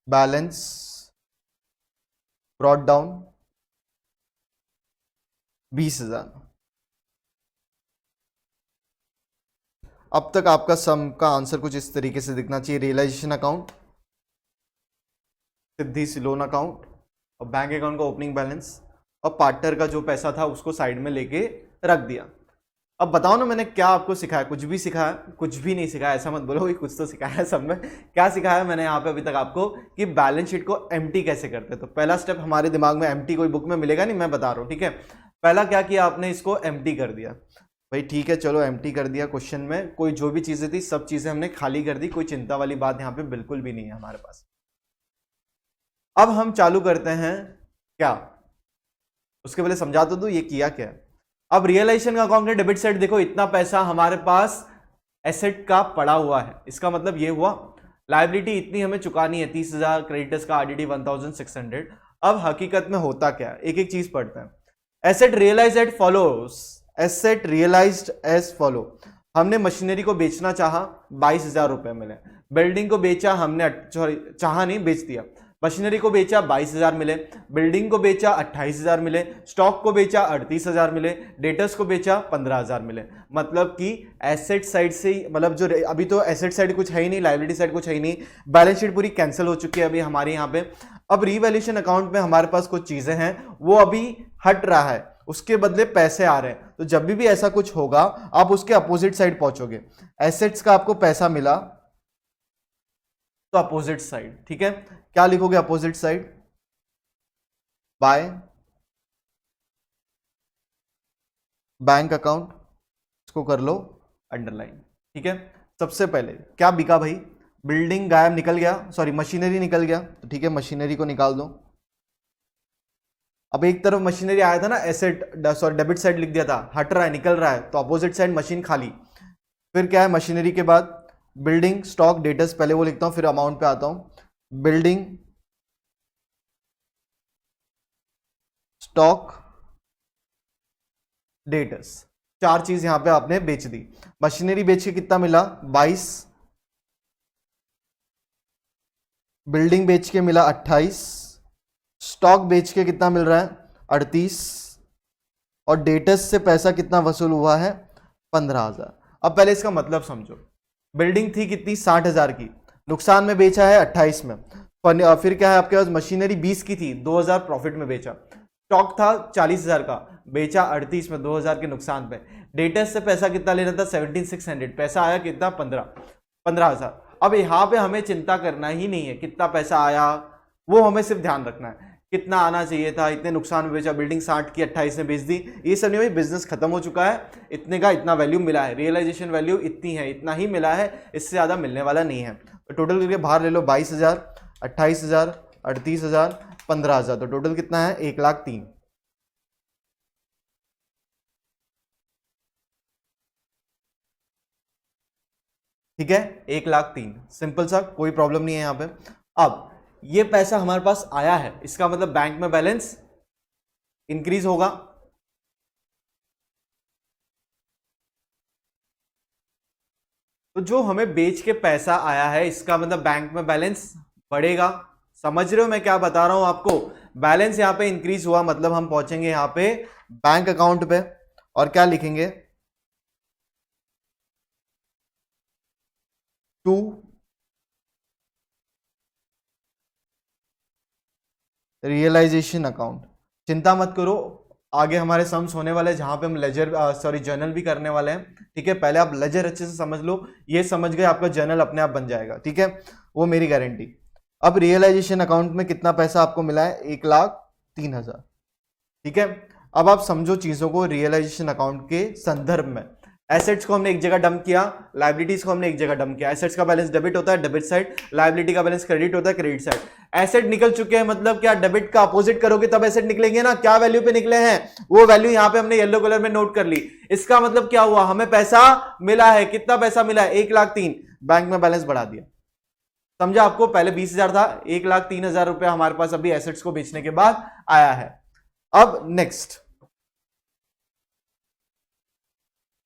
बैलेंस ब्रॉट डाउन 20,000। अब तक आपका सम का आंसर कुछ इस तरीके से दिखना चाहिए, रियलाइजेशन अकाउंट, सिद्धि सी लोन अकाउंट और बैंक अकाउंट का ओपनिंग बैलेंस और पार्टनर का जो पैसा था उसको साइड में लेके रख दिया। अब बताओ ना मैंने क्या आपको सिखाया, कुछ भी सिखाया, कुछ भी नहीं सिखाया, ऐसा मत बोलो कि कुछ तो सिखाया है। सब में क्या सिखाया मैंने यहाँ पे अभी तक आपको कि बैलेंस शीट को एम्प्टी कैसे करते हैं। तो पहला स्टेप हमारे दिमाग में, एम्प्टी कोई बुक में मिलेगा नहीं, मैं बता रहा हूँ, ठीक है। पहला क्या किया आपने, इसको एम्प्टी कर दिया, भाई ठीक है चलो एम्प्टी कर दिया। क्वेश्चन में कोई जो भी चीजें थी सब चीजें हमने खाली कर दी, कोई चिंता वाली बात यहाँ पे बिल्कुल भी नहीं है हमारे पास। अब हम चालू करते हैं क्या, उसके पहले समझा तो दूं ये किया क्या है। अब रियलाइजेशन का अकाउंट है, डेबिट साइड देखो इतना पैसा हमारे पास एसेट का पड़ा हुआ है, इसका मतलब ये हुआ लायबिलिटी इतनी हमें चुकानी है 30,000, क्रेडिटर्स का आरडीडी 1,600। अब हकीकत में होता क्या है, एक एक चीज पढ़ते हैं। Asset realise at follows, asset realised as follow, हमने मशीनरी को बेचना चाहा 22,000 रुपए मिले, बिल्डिंग को बेचा हमने, सॉरी चाहा नहीं बेच दिया, मशीनरी को बेचा 22,000 मिले, बिल्डिंग को बेचा 28,000 मिले, स्टॉक को बेचा 38,000 मिले, डेटर्स को बेचा 15,000 मिले। मतलब कि एसेट साइड से ही, मतलब जो अभी तो एसेट साइड कुछ है ही नहीं, लायबिलिटी साइड कुछ है ही नहीं, बैलेंस शीट पूरी कैंसिल हो चुकी है अभी हमारे यहाँ पे। अब रिवैल्यूएशन अकाउंट में हमारे पास कुछ चीजें हैं वो अभी हट रहा है, उसके बदले पैसे आ रहे हैं। तो जब भी ऐसा कुछ होगा आप उसके अपोजिट साइड पहुंचोगे। एसेट्स का आपको पैसा मिला तो अपोजिट साइड, ठीक है, क्या लिखोगे opposite side, by bank account, इसको कर लो अंडरलाइन, ठीक है। सबसे पहले क्या बिका भाई, बिल्डिंग गायब निकल गया, सॉरी मशीनरी निकल गया, तो ठीक है मशीनरी को निकाल दो। अब एक तरफ मशीनरी आया था ना, एसेट सॉरी डेबिट साइड लिख दिया था, हट रहा है निकल रहा है, तो अपोजिट साइड मशीन खाली। फिर क्या है मशीनरी के बाद बिल्डिंग, स्टॉक, डेटर्स, पहले वो लिखता हूं फिर अमाउंट पे आता हूं। बिल्डिंग, स्टॉक, डेटर्स, चार चीज यहां पे आपने बेच दी। मशीनरी बेच के कितना मिला 22, बिल्डिंग बेच के मिला 28, स्टॉक बेच के कितना मिल रहा है 38 और डेटर्स से पैसा कितना वसूल हुआ है 15,000। अब पहले इसका मतलब समझो, बिल्डिंग थी कितनी 60,000 की, नुकसान में बेचा है 28 में, फिर क्या है आपके पास मशीनरी 20 की थी 2,000 प्रॉफिट में बेचा, स्टॉक था 40,000 का बेचा 38 में 2,000 के नुकसान पे, डेटर्स से पैसा कितना लेना था 17,600, पैसा आया कितना 15,000। अब यहाँ पे हमें चिंता करना ही नहीं है कितना पैसा आया, वो हमें सिर्फ ध्यान रखना है कितना आना चाहिए था, इतने नुकसान में बेचा, बिल्डिंग 60 की 28 में बेच दी, ये सब नहीं भाई, बिजनेस खत्म हो चुका है, इतने का इतना वैल्यू मिला है, रियलाइजेशन वैल्यू इतनी है, इतना ही मिला है, इससे ज्यादा मिलने वाला नहीं है। तो टोटल करके बाहर ले लो 22,000, 28,000, 38,000, 15,000, तो टोटल कितना है 1,03,000। ठीक है, 1,03,000, सिंपल सा, कोई प्रॉब्लम नहीं है यहां पे। अब ये पैसा हमारे पास आया है, इसका मतलब बैंक में बैलेंस इंक्रीज होगा। तो जो हमें बेच के पैसा आया है, इसका मतलब बैंक में बैलेंस बढ़ेगा। समझ रहे हो मैं क्या बता रहा हूं आपको? बैलेंस यहां पे इंक्रीज हुआ, मतलब हम पहुंचेंगे यहां पे बैंक अकाउंट पे, और क्या लिखेंगे, टू रियलाइजेशन अकाउंट। चिंता मत करो, आगे हमारे सम्स होने वाले जहां पे हम लेजर जर्नल भी करने वाले हैं। ठीक है, पहले आप लेजर अच्छे से समझ लो, ये समझ गए आपका जर्नल अपने आप बन जाएगा। ठीक है, वो मेरी गारंटी। अब रियलाइजेशन अकाउंट में कितना पैसा आपको मिला है, 1,03,000। ठीक है, अब आप समझो चीजों को रियलाइजेशन अकाउंट के संदर्भ में। एसेट्स को हमने एक जगह डंप किया, लाइबिलिटीज को हमने एक जगह डंप किया। एसेट्स का बैलेंस डेबिट होता है डेबिट साइड, लाइबिलिटी का बैलेंस क्रेडिट होता है क्रेडिट साइड। एसेट निकल चुके हैं, मतलब क्या, डेबिट का अपोजिट करोगे तब एसेट निकलेंगे ना। क्या वैल्यू पे निकले हैं, वो वैल्यू यहां पे हमने येलो कलर में नोट कर ली। इसका मतलब क्या हुआ, हमें पैसा मिला है। कितना पैसा मिला है, 1,03,000। बैंक में बैलेंस बढ़ा दिया। समझा आपको? पहले 20,000 था, 1,03,000 रुपया हमारे पास अभी एसेट्स को बेचने के बाद आया है। अब next,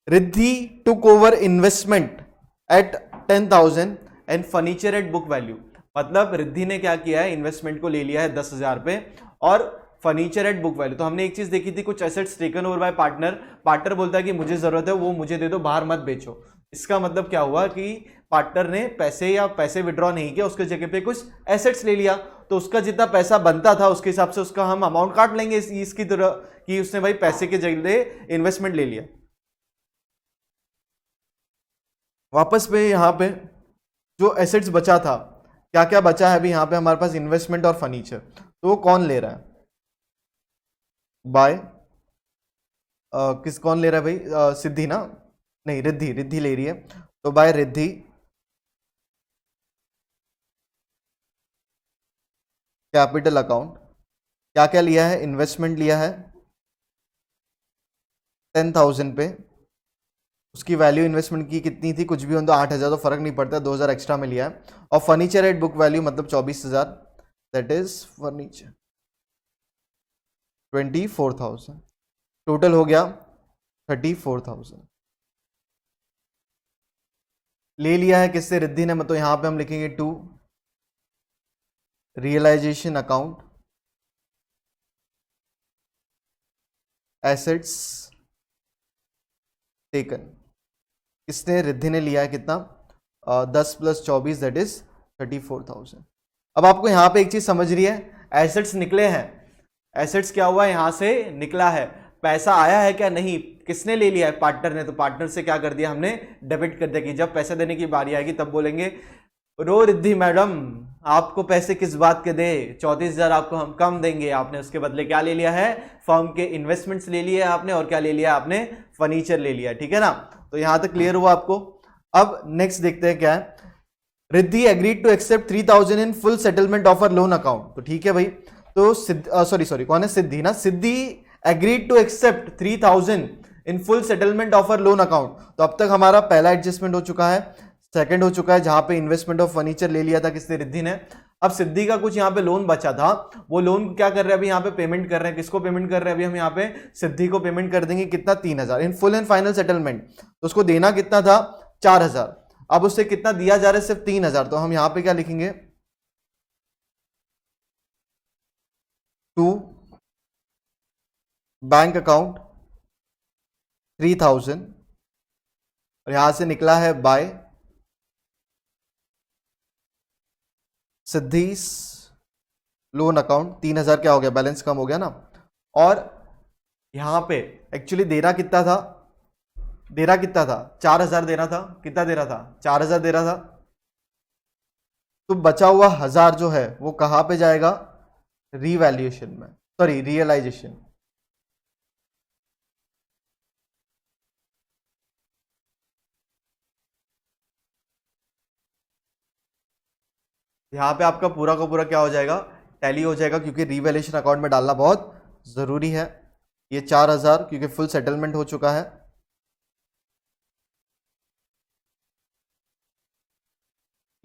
Riddhi took over investment at 10,000 and furniture at book value. मतलब रिद्धि ने क्या किया है, इन्वेस्टमेंट को ले लिया है 10,000 पे, और फर्नीचर एट बुक वैल्यू। तो हमने एक चीज देखी थी, कुछ assets taken over by partner. Partner बोलता है कि मुझे जरूरत है, वो मुझे दे दो, बाहर मत बेचो। इसका मतलब क्या हुआ कि पार्टनर ने पैसे विड्रॉ नहीं किया, उसके जगह पे कुछ एसेट्स ले लिया। तो उसका जितना पैसा बनता था उसके हिसाब से उसका हम अमाउंट काट लेंगे इसकी तरह, कि उसने भाई पैसे के जगह इन्वेस्टमेंट ले लिया। वापस पे यहां पे जो एसेट्स बचा था, क्या क्या बचा है अभी यहां पे हमारे पास, इन्वेस्टमेंट और फर्नीचर। तो वो कौन ले रहा है, बाय कौन ले रहा है भाई, सिद्धि ना, नहीं रिद्धि, रिद्धि ले रही है। तो बाय रिद्धि कैपिटल अकाउंट, क्या क्या लिया है, इन्वेस्टमेंट लिया है 10,000 पे। उसकी वैल्यू इन्वेस्टमेंट की कितनी थी, कुछ भी हो तो 8,000, तो फर्क नहीं पड़ता, 2,000 एक्स्ट्रा में लिया है। और फर्नीचर एट बुक वैल्यू मतलब 24,000, दैट इज फर्नीचर 24,000। टोटल हो गया 34,000। ले लिया है किससे, रिद्धि ने। मतलब यहां पे हम लिखेंगे to realisation account assets taken. किसने, रिद्धि ने लिया है कितना, 10 + 24 दैट इज 34,000। अब आपको यहां पे एक चीज समझ रही है, एसेट्स निकले हैं, एसेट्स क्या हुआ, यहां से निकला है, पैसा आया है क्या, नहीं। किसने ले लिया है, पार्टनर ने। तो पार्टनर से क्या कर दिया हमने, डेबिट कर दिया। कि जब पैसे देने की बारी आएगी तब बोलेंगे, रो रिद्धि मैडम आपको पैसे किस बात के दे, 34,000 आपको हम कम देंगे। आपने उसके बदले क्या ले लिया है, फर्म के इन्वेस्टमेंट्स ले लिए आपने, और क्या ले लिया आपने, फर्नीचर ले लिया। ठीक है ना, तो यहां तक क्लियर हुआ आपको। अब नेक्स्ट देखते हैं क्या है, Riddhi agreed to accept 3,000 in full settlement of loan account. तो ठीक है भाई, तो सॉरी कौन है, सिद्धि ना। Siddhi agreed to accept 3,000 in full settlement of loan account. तो अब तक हमारा पहला एडजस्टमेंट हो चुका है, सेकंड हो चुका है, जहां पे इन्वेस्टमेंट ऑफ फर्नीचर ले लिया था किसने, रिद्धि ने। अब सिद्धि का कुछ यहाँ पे लोन बचा था, वो लोन क्या कर रहे हैं अभी यहाँ पे, पेमेंट कर रहे हैं। किसको पेमेंट कर रहे हैं अभी हम यहाँ पे, सिद्धि को पेमेंट कर देंगे। कितना, 3,000 in full and final settlement. तो उसको देना कितना था, 4,000। अब उससे कितना दिया जा रहा है, सिर्फ 3,000। तो हम यहाँ पे क्या लिखेंगे, टू बैंक अकाउंट 3,000, और यहां से निकला है बाय सिद्धीस लोन अकाउंट। 3,000 क्या हो गया, बैलेंस कम हो गया ना। और यहां पे एक्चुअली देना कितना था, 4,000 देना था। कितना दे रहा था, 4,000 दे रहा था। तो बचा हुआ 1,000 जो है वो कहां पे जाएगा, रीवैल्यूएशन में, सॉरी रियलाइजेशन। यहां पे आपका पूरा का पूरा क्या हो जाएगा, टैली हो जाएगा, क्योंकि रीवैल्यूएशन अकाउंट में डालना बहुत जरूरी है। ये 4,000 क्योंकि फुल सेटलमेंट हो चुका है,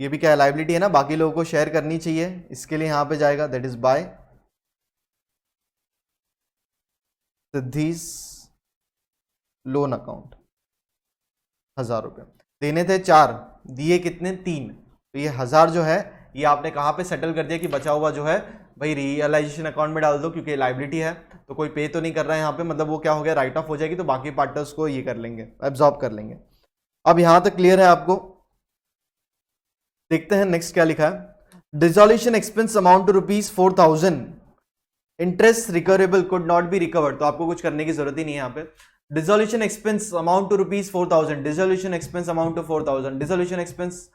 ये भी क्या है, लाइबिलिटी है ना, बाकी लोगों को शेयर करनी चाहिए, इसके लिए यहां पे जाएगा, that is by Siddhi's loan account. 1000 रुपये देने थे 4, दिए कितने 3, तो ये 1000 जो है ये आपने कहाँ पे सेटल कर दिया कि बचा हुआ जो है भाई रियलाइजेशन अकाउंट में डाल दो, क्योंकि लाइबिलिटी है तो कोई पे तो नहीं कर रहा है यहाँ पे, मतलब वो क्या हो गया, राइट ऑफ हो जाएगी, तो बाकी पार्टनर्स को ये कर लेंगे, एब्जॉर्ब कर लेंगे। अब यहां तक क्लियर है आपको? देखते हैं नेक्स्ट क्या लिखा है। Dissolution expense amount to ₹4000, interest recoverable could not be recovered, तो आपको कुछ करने की जरूरत ही नहीं है यहाँ पे। Dissolution expense amount to ₹4000, dissolution expense amount to 4000, dissolution expense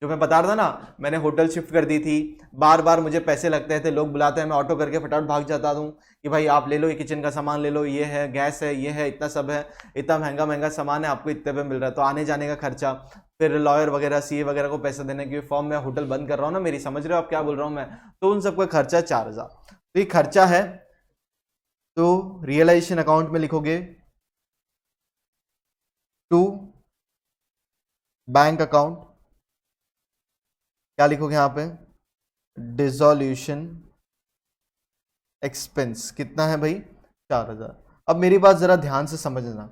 जो मैं बता रहा था ना, मैंने होटल शिफ्ट कर दी थी, बार बार मुझे पैसे लगते थे, लोग बुलाते हैं, मैं ऑटो करके फटाफट भाग जाता हूँ कि भाई आप ले लो, ये किचन का सामान ले लो, ये है गैस है, ये है, इतना सब है, इतना महंगा महंगा सामान है, आपको इतने पे मिल रहा है, तो आने जाने का खर्चा, फिर लॉयर वगैरह सीए वगैरह को पैसे देने की फॉर्म में होटल बंद कर रहा हूँ ना मेरी, समझ रहे हो आप क्या बोल रहा हूँ मैं, तो उन सबका खर्चा 4000, तो ये खर्चा है, तो रियलाइजेशन अकाउंट में लिखोगे टू बैंक अकाउंट, क्या लिखोगे यहां पे, डिसोल्यूशन एक्सपेंस कितना है भाई 4000। अब मेरी बात जरा ध्यान से समझना,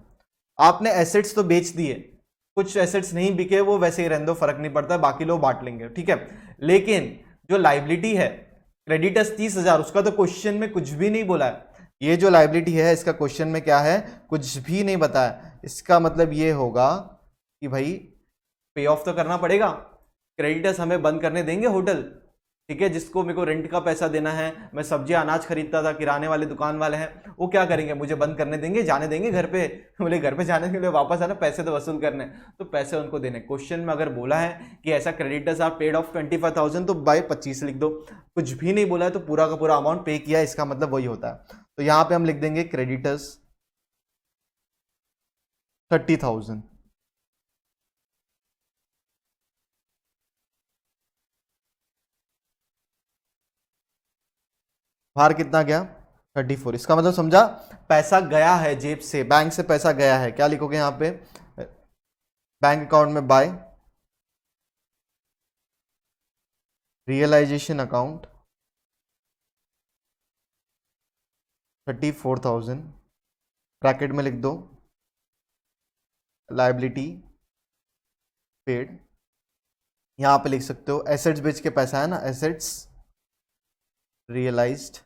आपने एसेट्स तो बेच दिए, कुछ एसेट्स नहीं बिके, वो वैसे ही रहने दो, फर्क नहीं पड़ता, बाकी लोग बांट लेंगे, ठीक है, लेकिन जो लाइबिलिटी है क्रेडिटर्स 30,000, उसका तो क्वेश्चन में कुछ भी नहीं बोला है, ये जो लाइबिलिटी है इसका क्वेश्चन में क्या है, कुछ भी नहीं बताया, इसका मतलब ये होगा कि भाई पे ऑफ तो करना पड़ेगा, क्रेडिटर्स हमें बंद करने देंगे होटल, ठीक है, जिसको मेरे को रेंट का पैसा देना है, मैं सब्जी अनाज खरीदता था, किराने वाले दुकान वाले हैं, वो क्या करेंगे, मुझे बंद करने देंगे, जाने देंगे घर पे, बोले घर पे जाने के लिए वापस आना, पैसे तो वसूल करने, तो पैसे उनको देने। क्वेश्चन में अगर बोला है कि ऐसा क्रेडिटर्स आर पेड ऑफ 25,000, तो बाय 25 लिख दो, कुछ भी नहीं बोला है तो पूरा का पूरा अमाउंट पे किया, इसका मतलब वही होता है, तो यहां पे हम लिख देंगे क्रेडिटर्स 30,000, बाहर कितना गया 34, इसका मतलब समझा, पैसा गया है जेब से, बैंक से पैसा गया है, क्या लिखोगे यहां पे, बैंक अकाउंट में बाय रियलाइजेशन अकाउंट 34,000, ब्रैकेट में लिख दो लायबिलिटी पेड, यहां पे लिख सकते हो एसेट्स बेच के पैसा है ना, एसेट्स रियलाइज्ड,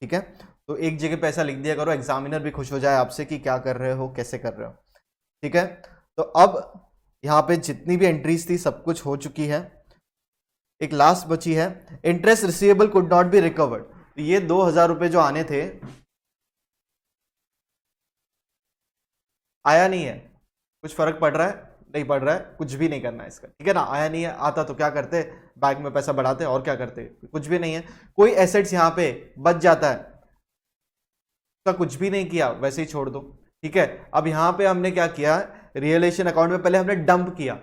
ठीक है, तो एक जगह पैसा लिख दिया करो, एग्जामिनर भी खुश हो जाए आपसे कि क्या कर रहे हो, कैसे कर रहे हो, ठीक है। तो अब यहां पे जितनी भी एंट्रीज थी सब कुछ हो चुकी है, एक लास्ट बची है, interest receivable could not be recovered, तो ये 2,000 रुपए जो आने थे आया नहीं है, कुछ फर्क पड़ रहा है, नहीं पड़ रहा है, कुछ भी नहीं करना है इसका, ठीक है ना, आया नहीं है, आता तो क्या करते, बैंक में पैसा बढ़ाते और क्या करते, कुछ भी नहीं है, कोई एसेट्स यहां पे बच जाता है, तो कुछ भी नहीं किया, वैसे ही छोड़ दो, ठीक है। अब यहां पे हमने क्या किया, रियलाइजेशन अकाउंट में पहले हमने डंप किया,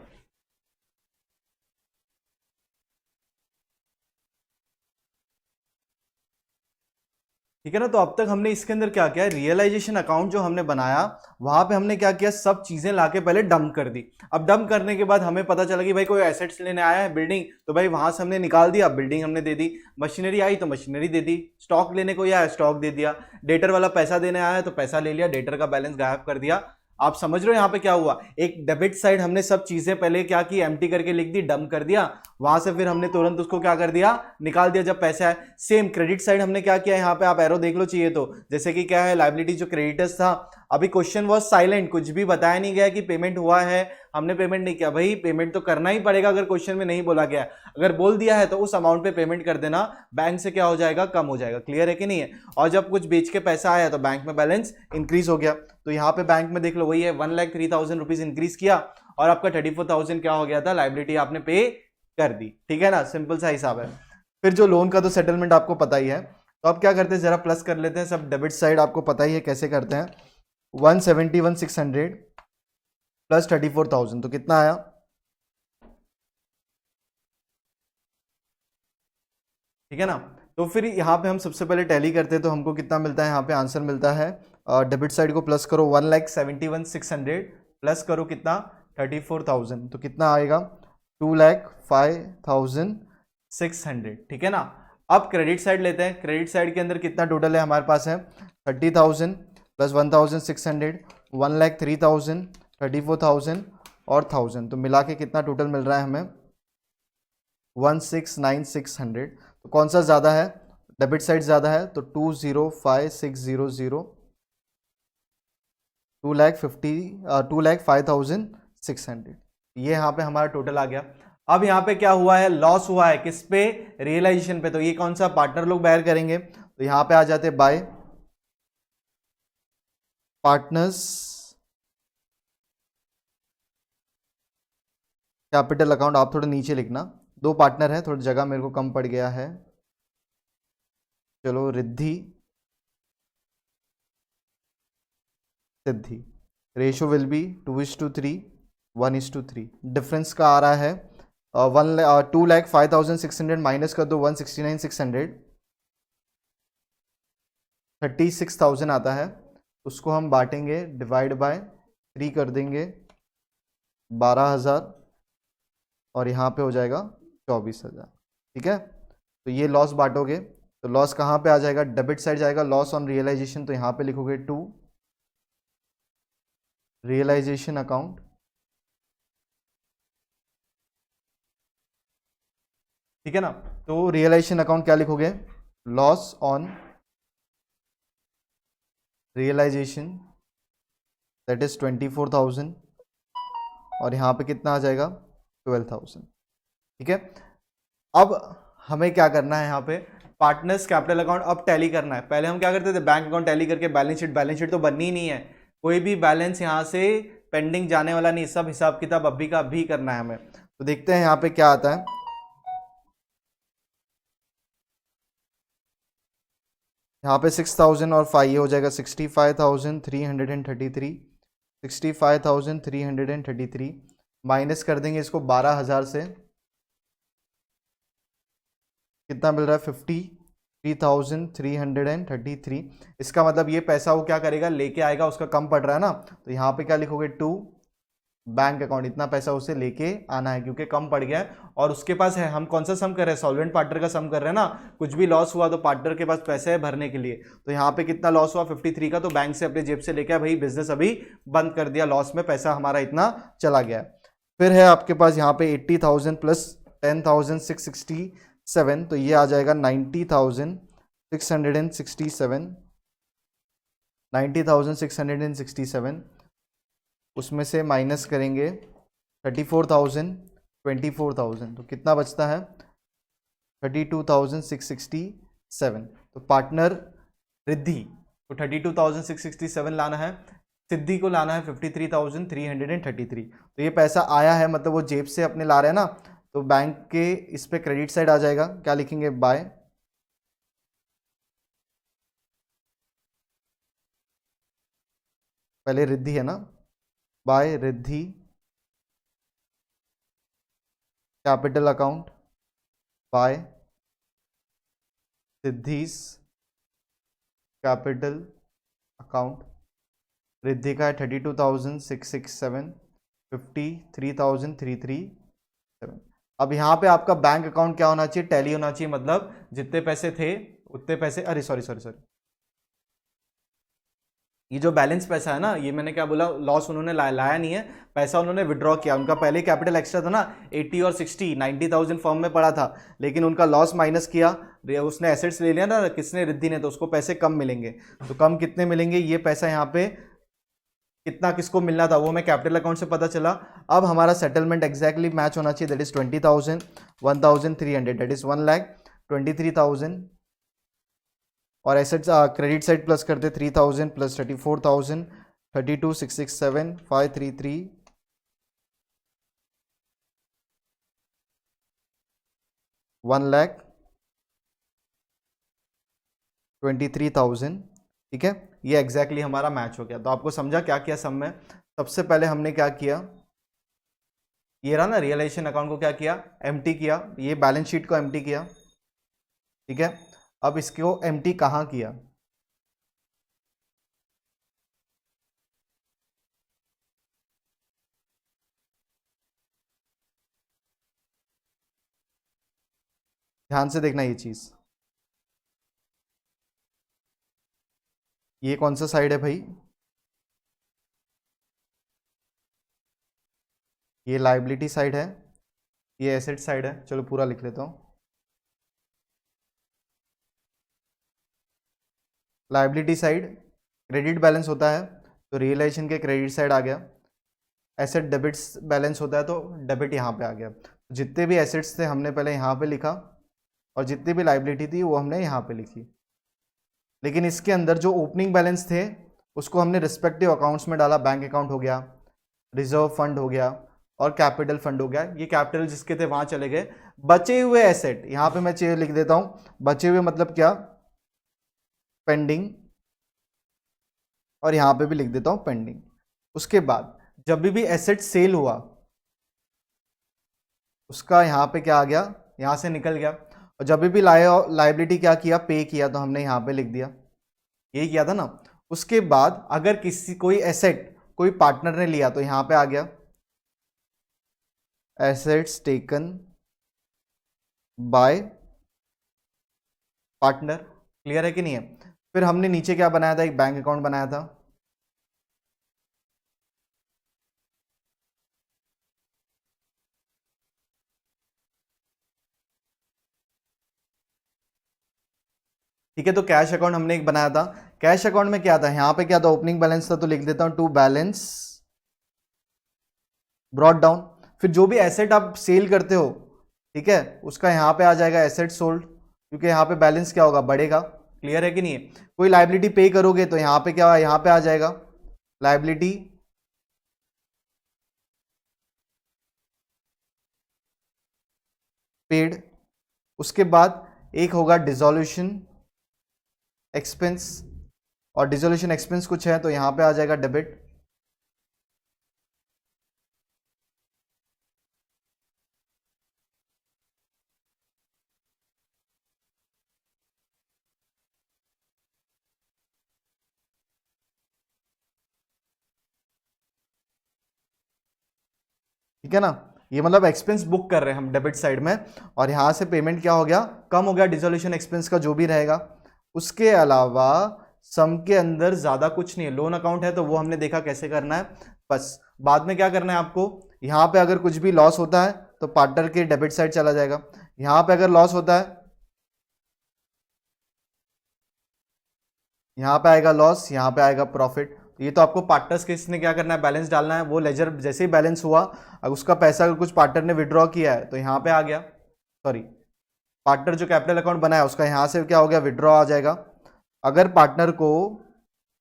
ठीक है ना, तो अब तक हमने इसके अंदर क्या किया, रियलाइजेशन अकाउंट जो हमने बनाया वहां पे हमने क्या किया, सब चीजें लाके पहले डंप कर दी, अब डंप करने के बाद हमें पता चला कि भाई कोई एसेट्स लेने आया है बिल्डिंग, तो भाई वहां से हमने निकाल दिया, बिल्डिंग हमने दे दी, मशीनरी आई तो मशीनरी दे दी, स्टॉक लेने को आया स्टॉक दे दिया, डेटर वाला पैसा देने आया तो पैसा ले लिया, डेटर का बैलेंस गायब कर दिया। आप समझ रहे हो यहाँ पे क्या हुआ, एक डेबिट साइड हमने सब चीजें पहले क्या की, एम्प्टी करके लिख दी, डंप कर दिया, वहां से फिर हमने तुरंत उसको क्या कर दिया, निकाल दिया जब पैसा है। सेम क्रेडिट साइड हमने क्या किया, यहाँ पे आप एरो देख लो चाहिए तो, जैसे कि क्या है, लायबिलिटी जो क्रेडिटर्स था, अभी क्वेश्चन वॉज साइलेंट, कुछ भी बताया नहीं गया कि पेमेंट हुआ है, हमने पेमेंट नहीं किया, भाई पेमेंट तो करना ही पड़ेगा अगर क्वेश्चन में नहीं बोला गया, अगर बोल दिया है तो उस अमाउंट पे पेमेंट कर देना, बैंक से क्या हो जाएगा, कम हो जाएगा, क्लियर है कि नहीं है। और जब कुछ बेच के पैसा आया तो बैंक में बैलेंस इंक्रीज हो गया, तो यहाँ पे बैंक में देख लो वही है, 1,03,000 रुपीज इंक्रीज किया और आपका 34,000 क्या हो गया था, लायबिलिटी आपने पे कर दी, ठीक है ना, सिंपल सा हिसाब है। फिर जो लोन का तो सेटलमेंट आपको पता ही है, तो अब क्या करते हैं, जरा प्लस कर लेते हैं, सब डेबिट साइड आपको पता ही है कैसे करते हैं, 171,600 प्लस 34,000 तो कितना आया, ठीक है ना। तो फिर यहाँ पे हम सबसे पहले टैली करते हैं, तो हमको कितना मिलता है, यहाँ पे आंसर मिलता है, डेबिट साइड को प्लस करो 1,71,600 प्लस करो कितना 34,000, तो कितना आएगा 2,05,600, ठीक है ना। अब क्रेडिट साइड लेते हैं। क्रेडिट साइड के अंदर कितना टोटल है हमारे पास है 30,000 प्लस 1,600, 1,03,000, 34,000 और 1,000, तो मिला के कितना टोटल मिल रहा है हमें 1,69,600। तो कौन सा ज़्यादा है, डेबिट साइड ज़्यादा है, तो 2,05,600, 2,05,600, ये यहाँ पे हमारा टोटल आ गया। अब यहाँ पे क्या हुआ है, लॉस हुआ है किस पे, रियलाइजेशन पे, तो ये कौन सा पार्टनर लोग बेयर करेंगे, तो यहाँ पे आ जाते बाय पार्टनर्स कैपिटल अकाउंट। आप थोड़ा नीचे लिखना, दो पार्टनर है, थोड़ी जगह मेरे को कम पड़ गया है। चलो Riddhi Siddhi, ratio will be 2:3, 1:3। Difference का आ रहा है 2,05,600 माइनस कर दो 1,69,600, 36,000 आता है। उसको हम बांटेंगे, डिवाइड बाय 3 कर देंगे 12,000, और यहाँ पे हो जाएगा 24,000, ठीक है। तो ये लॉस बांटोगे तो लॉस कहाँ पे आ जाएगा, डेबिट साइड जाएगा, लॉस ऑन रियलाइजेशन, तो यहाँ पे लिखोगे 2 रियलाइजेशन अकाउंट, ठीक है ना। तो रियलाइजेशन अकाउंट क्या लिखोगे, loss on realisation, that is 24,000, और यहाँ पे कितना आ जाएगा 12,000, ठीक है। अब हमें क्या करना है, यहाँ पे पार्टनर्स कैपिटल अकाउंट अब टैली करना है। पहले हम क्या करते थे, बैंक अकाउंट टैली करके बैलेंस शीट तो बननी ही नहीं है, कोई भी बैलेंस यहाँ से पेंडिंग जाने वाला नहीं, सब हिसाब किताब अभी का अभी करना है हमें। तो देखते हैं यहाँ पे क्या आता है। यहाँ पे 6,000 और 5 ये हो जाएगा 65,333, 65,333 माइनस कर देंगे इसको 12,000 से, कितना मिल रहा है 53,333। इसका मतलब ये पैसा वो क्या करेगा, लेके आएगा, उसका कम पड़ रहा है ना, तो यहाँ पे क्या लिखोगे 2 बैंक अकाउंट, इतना पैसा उसे लेके आना है क्योंकि कम पड़ गया है और उसके पास है। हम कौन सा सम कर रहे हैं, सॉल्वेंट पार्टनर का सम कर रहे हैं ना, कुछ भी लॉस हुआ तो पार्टनर के पास पैसे है भरने के लिए। तो यहाँ पे कितना लॉस हुआ 53 का, तो बैंक से अपने जेब से लेके भाई बिजनेस अभी बंद कर दिया, लॉस में पैसा हमारा इतना चला गया है। फिर है आपके पास यहाँ पे 80,000 प्लस 10,667, तो ये आ जाएगा 90,667, 90,667, उसमें से माइनस करेंगे 34,000, 24,000, तो कितना बचता है 32,667। तो पार्टनर रिद्धि को 32,667 लाना है, सिद्धि को लाना है 53,333। तो ये पैसा आया है, मतलब वो जेब से अपने ला रहे हैं ना, तो बैंक के इस पे क्रेडिट साइड आ जाएगा, क्या लिखेंगे बाय पहले रिद्धि है ना, by Riddhi capital account, by Siddhi's capital account. Riddhi का है 32,667, 53,337। अब यहाँ पे आपका बैंक अकाउंट क्या होना चाहिए, टैली होना चाहिए, मतलब जितने पैसे थे उतने पैसे, अरे सॉरी सॉरी सॉरी, ये जो बैलेंस पैसा है ना, ये मैंने क्या बोला, लॉस उन्होंने लाया नहीं है, पैसा उन्होंने विड्रॉ किया, उनका पहले कैपिटल एक्स्ट्रा था ना 80 और 60, 90,000 फर्म में पड़ा था, लेकिन उनका लॉस माइनस किया, उसने एसेट्स ले लिया ना किसने, रिद्धि ने, तो उसको पैसे कम मिलेंगे। तो कम कितने मिलेंगे, ये पैसा यहाँ पे कितना किसको मिलना था वो मैं कैपिटल अकाउंट से पता चला। अब हमारा सेटलमेंट एग्जैक्टली मैच होना चाहिए, दैट इज 20,000, 1,300, दैट इज 1,23,000, और एसेट्स क्रेडिट साइड प्लस करते 3,000 प्लस 34,000, 32,667, 533, 1,23,000, ठीक है। ये एग्जैक्टली हमारा मैच हो गया। तो आपको समझा क्या किया सम में, सबसे पहले हमने क्या किया, ये रहा ना रियलाइजेशन अकाउंट को क्या किया, एम्प्टी किया, ये बैलेंस शीट को एम्प्टी किया, ठीक है। अब इसको एम्प्टी कहाँ किया, ध्यान से देखना ये चीज, ये कौन सा साइड है भाई, ये लाइबिलिटी साइड है, ये एसेट साइड है। चलो पूरा लिख लेता हूं। लाइबिलिटी साइड क्रेडिट बैलेंस होता है तो रियलाइजेशन के क्रेडिट साइड आ गया। एसेट डेबिट्स बैलेंस होता है तो डेबिट यहाँ पे आ गया। जितने भी एसेट्स थे हमने पहले यहाँ पे लिखा और जितनी भी लाइबिलिटी थी वो हमने यहाँ पे लिखी। लेकिन इसके अंदर जो ओपनिंग बैलेंस थे उसको हमने रिस्पेक्टिव अकाउंट्स में डाला। बैंक अकाउंट हो गया, रिजर्व फंड हो गया और कैपिटल फंड हो गया। ये कैपिटल जिसके थे वहां चले गए। बचे हुए एसेट यहाँ पे मैं चीज लिख देता हूं। बचे हुए मतलब क्या, पेंडिंग, और यहां पे भी लिख देता हूं पेंडिंग। उसके बाद जब भी एसेट सेल हुआ उसका यहां पे क्या आ गया, यहां से निकल गया। और जब भी लाइबिलिटी क्या किया, पे किया, तो हमने यहां पे लिख दिया, यही किया था ना। उसके बाद अगर कोई एसेट कोई पार्टनर ने लिया तो यहां पे आ गया assets taken by partner. Clear है कि नहीं है। फिर हमने नीचे क्या बनाया था, एक बैंक अकाउंट बनाया था। ठीक है, तो कैश अकाउंट हमने एक बनाया था। कैश अकाउंट में क्या था, यहां पे क्या था, ओपनिंग बैलेंस था तो लिख देता हूं टू बैलेंस ब्रॉट डाउन। फिर जो भी एसेट आप सेल करते हो, ठीक है, उसका यहां पे आ जाएगा एसेट सोल्ड, क्योंकि यहां पे बैलेंस क्या होगा, बढ़ेगा। क्लियर है कि नहीं है। कोई लाइबिलिटी पे करोगे तो यहां पे क्या, यहां पे आ जाएगा लाइबिलिटी पेड। उसके बाद एक होगा डिसोल्यूशन एक्सपेंस, और डिसोल्यूशन एक्सपेंस कुछ है तो यहां पे आ जाएगा डेबिट। ठीक है ना, ये मतलब एक्सपेंस बुक कर रहे हैं हम डेबिट साइड में, और यहां से पेमेंट क्या हो गया, कम हो गया डिसोल्यूशन एक्सपेंस का जो भी रहेगा। उसके अलावा सम के अंदर ज्यादा कुछ नहीं है। लोन अकाउंट है तो वो हमने देखा कैसे करना है, बस बाद में क्या करना है आपको, यहां पे अगर कुछ भी लॉस होता है तो पार्टनर के डेबिट साइड चला जाएगा। यहां पे अगर लॉस होता है, यहां पे आएगा लॉस, यहां पे आएगा प्रॉफिट। ये तो आपको पार्टनर्स के इसने क्या करना है, बैलेंस डालना है। वो लेजर जैसे ही बैलेंस हुआ, अगर उसका पैसा अगर कुछ पार्टनर ने विड्रॉ किया है तो यहाँ पे आ गया, सॉरी, पार्टनर जो कैपिटल अकाउंट बनाया उसका यहाँ से क्या हो गया, विड्रॉ आ जाएगा। अगर पार्टनर को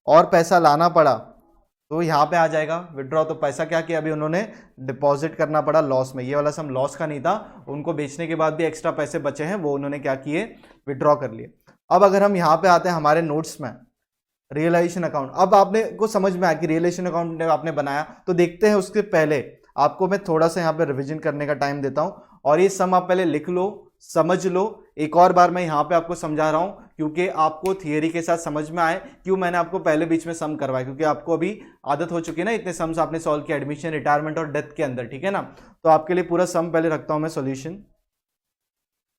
और पैसा लाना पड़ा तो यहाँ पे आ जाएगा विड्रॉ। तो पैसा क्या किया, अभी उन्होंने डिपॉजिट करना पड़ा लॉस में। ये वाला सम लॉस का नहीं था, उनको बेचने के बाद भी एक्स्ट्रा पैसे बचे हैं वो उन्होंने क्या किए, विड्रॉ कर लिए। अब अगर हम यहाँ पे आते हैं हमारे नोट्स में, रियलाइजेशन अकाउंट। अब आपने को समझ में आया कि रियलाइजेशन अकाउंट आपने बनाया, तो देखते हैं उसके पहले आपको मैं थोड़ा सा यहाँ पे रिवीजन करने का टाइम देता हूं। और ये सम आप पहले लिख लो, समझ लो। एक और बार मैं यहाँ पे आपको समझा रहा हूं क्योंकि आपको थियरी के साथ समझ में आए, क्यों मैंने आपको पहले बीच में सम करवाया, क्योंकि आपको अभी आदत हो चुकी है ना, इतने सम्स आपने सॉल्व किया एडमिशन, रिटायरमेंट और डेथ के अंदर, ठीक है ना। तो आपके लिए पूरा सम पहले रखता हूं मैं सोल्यूशन।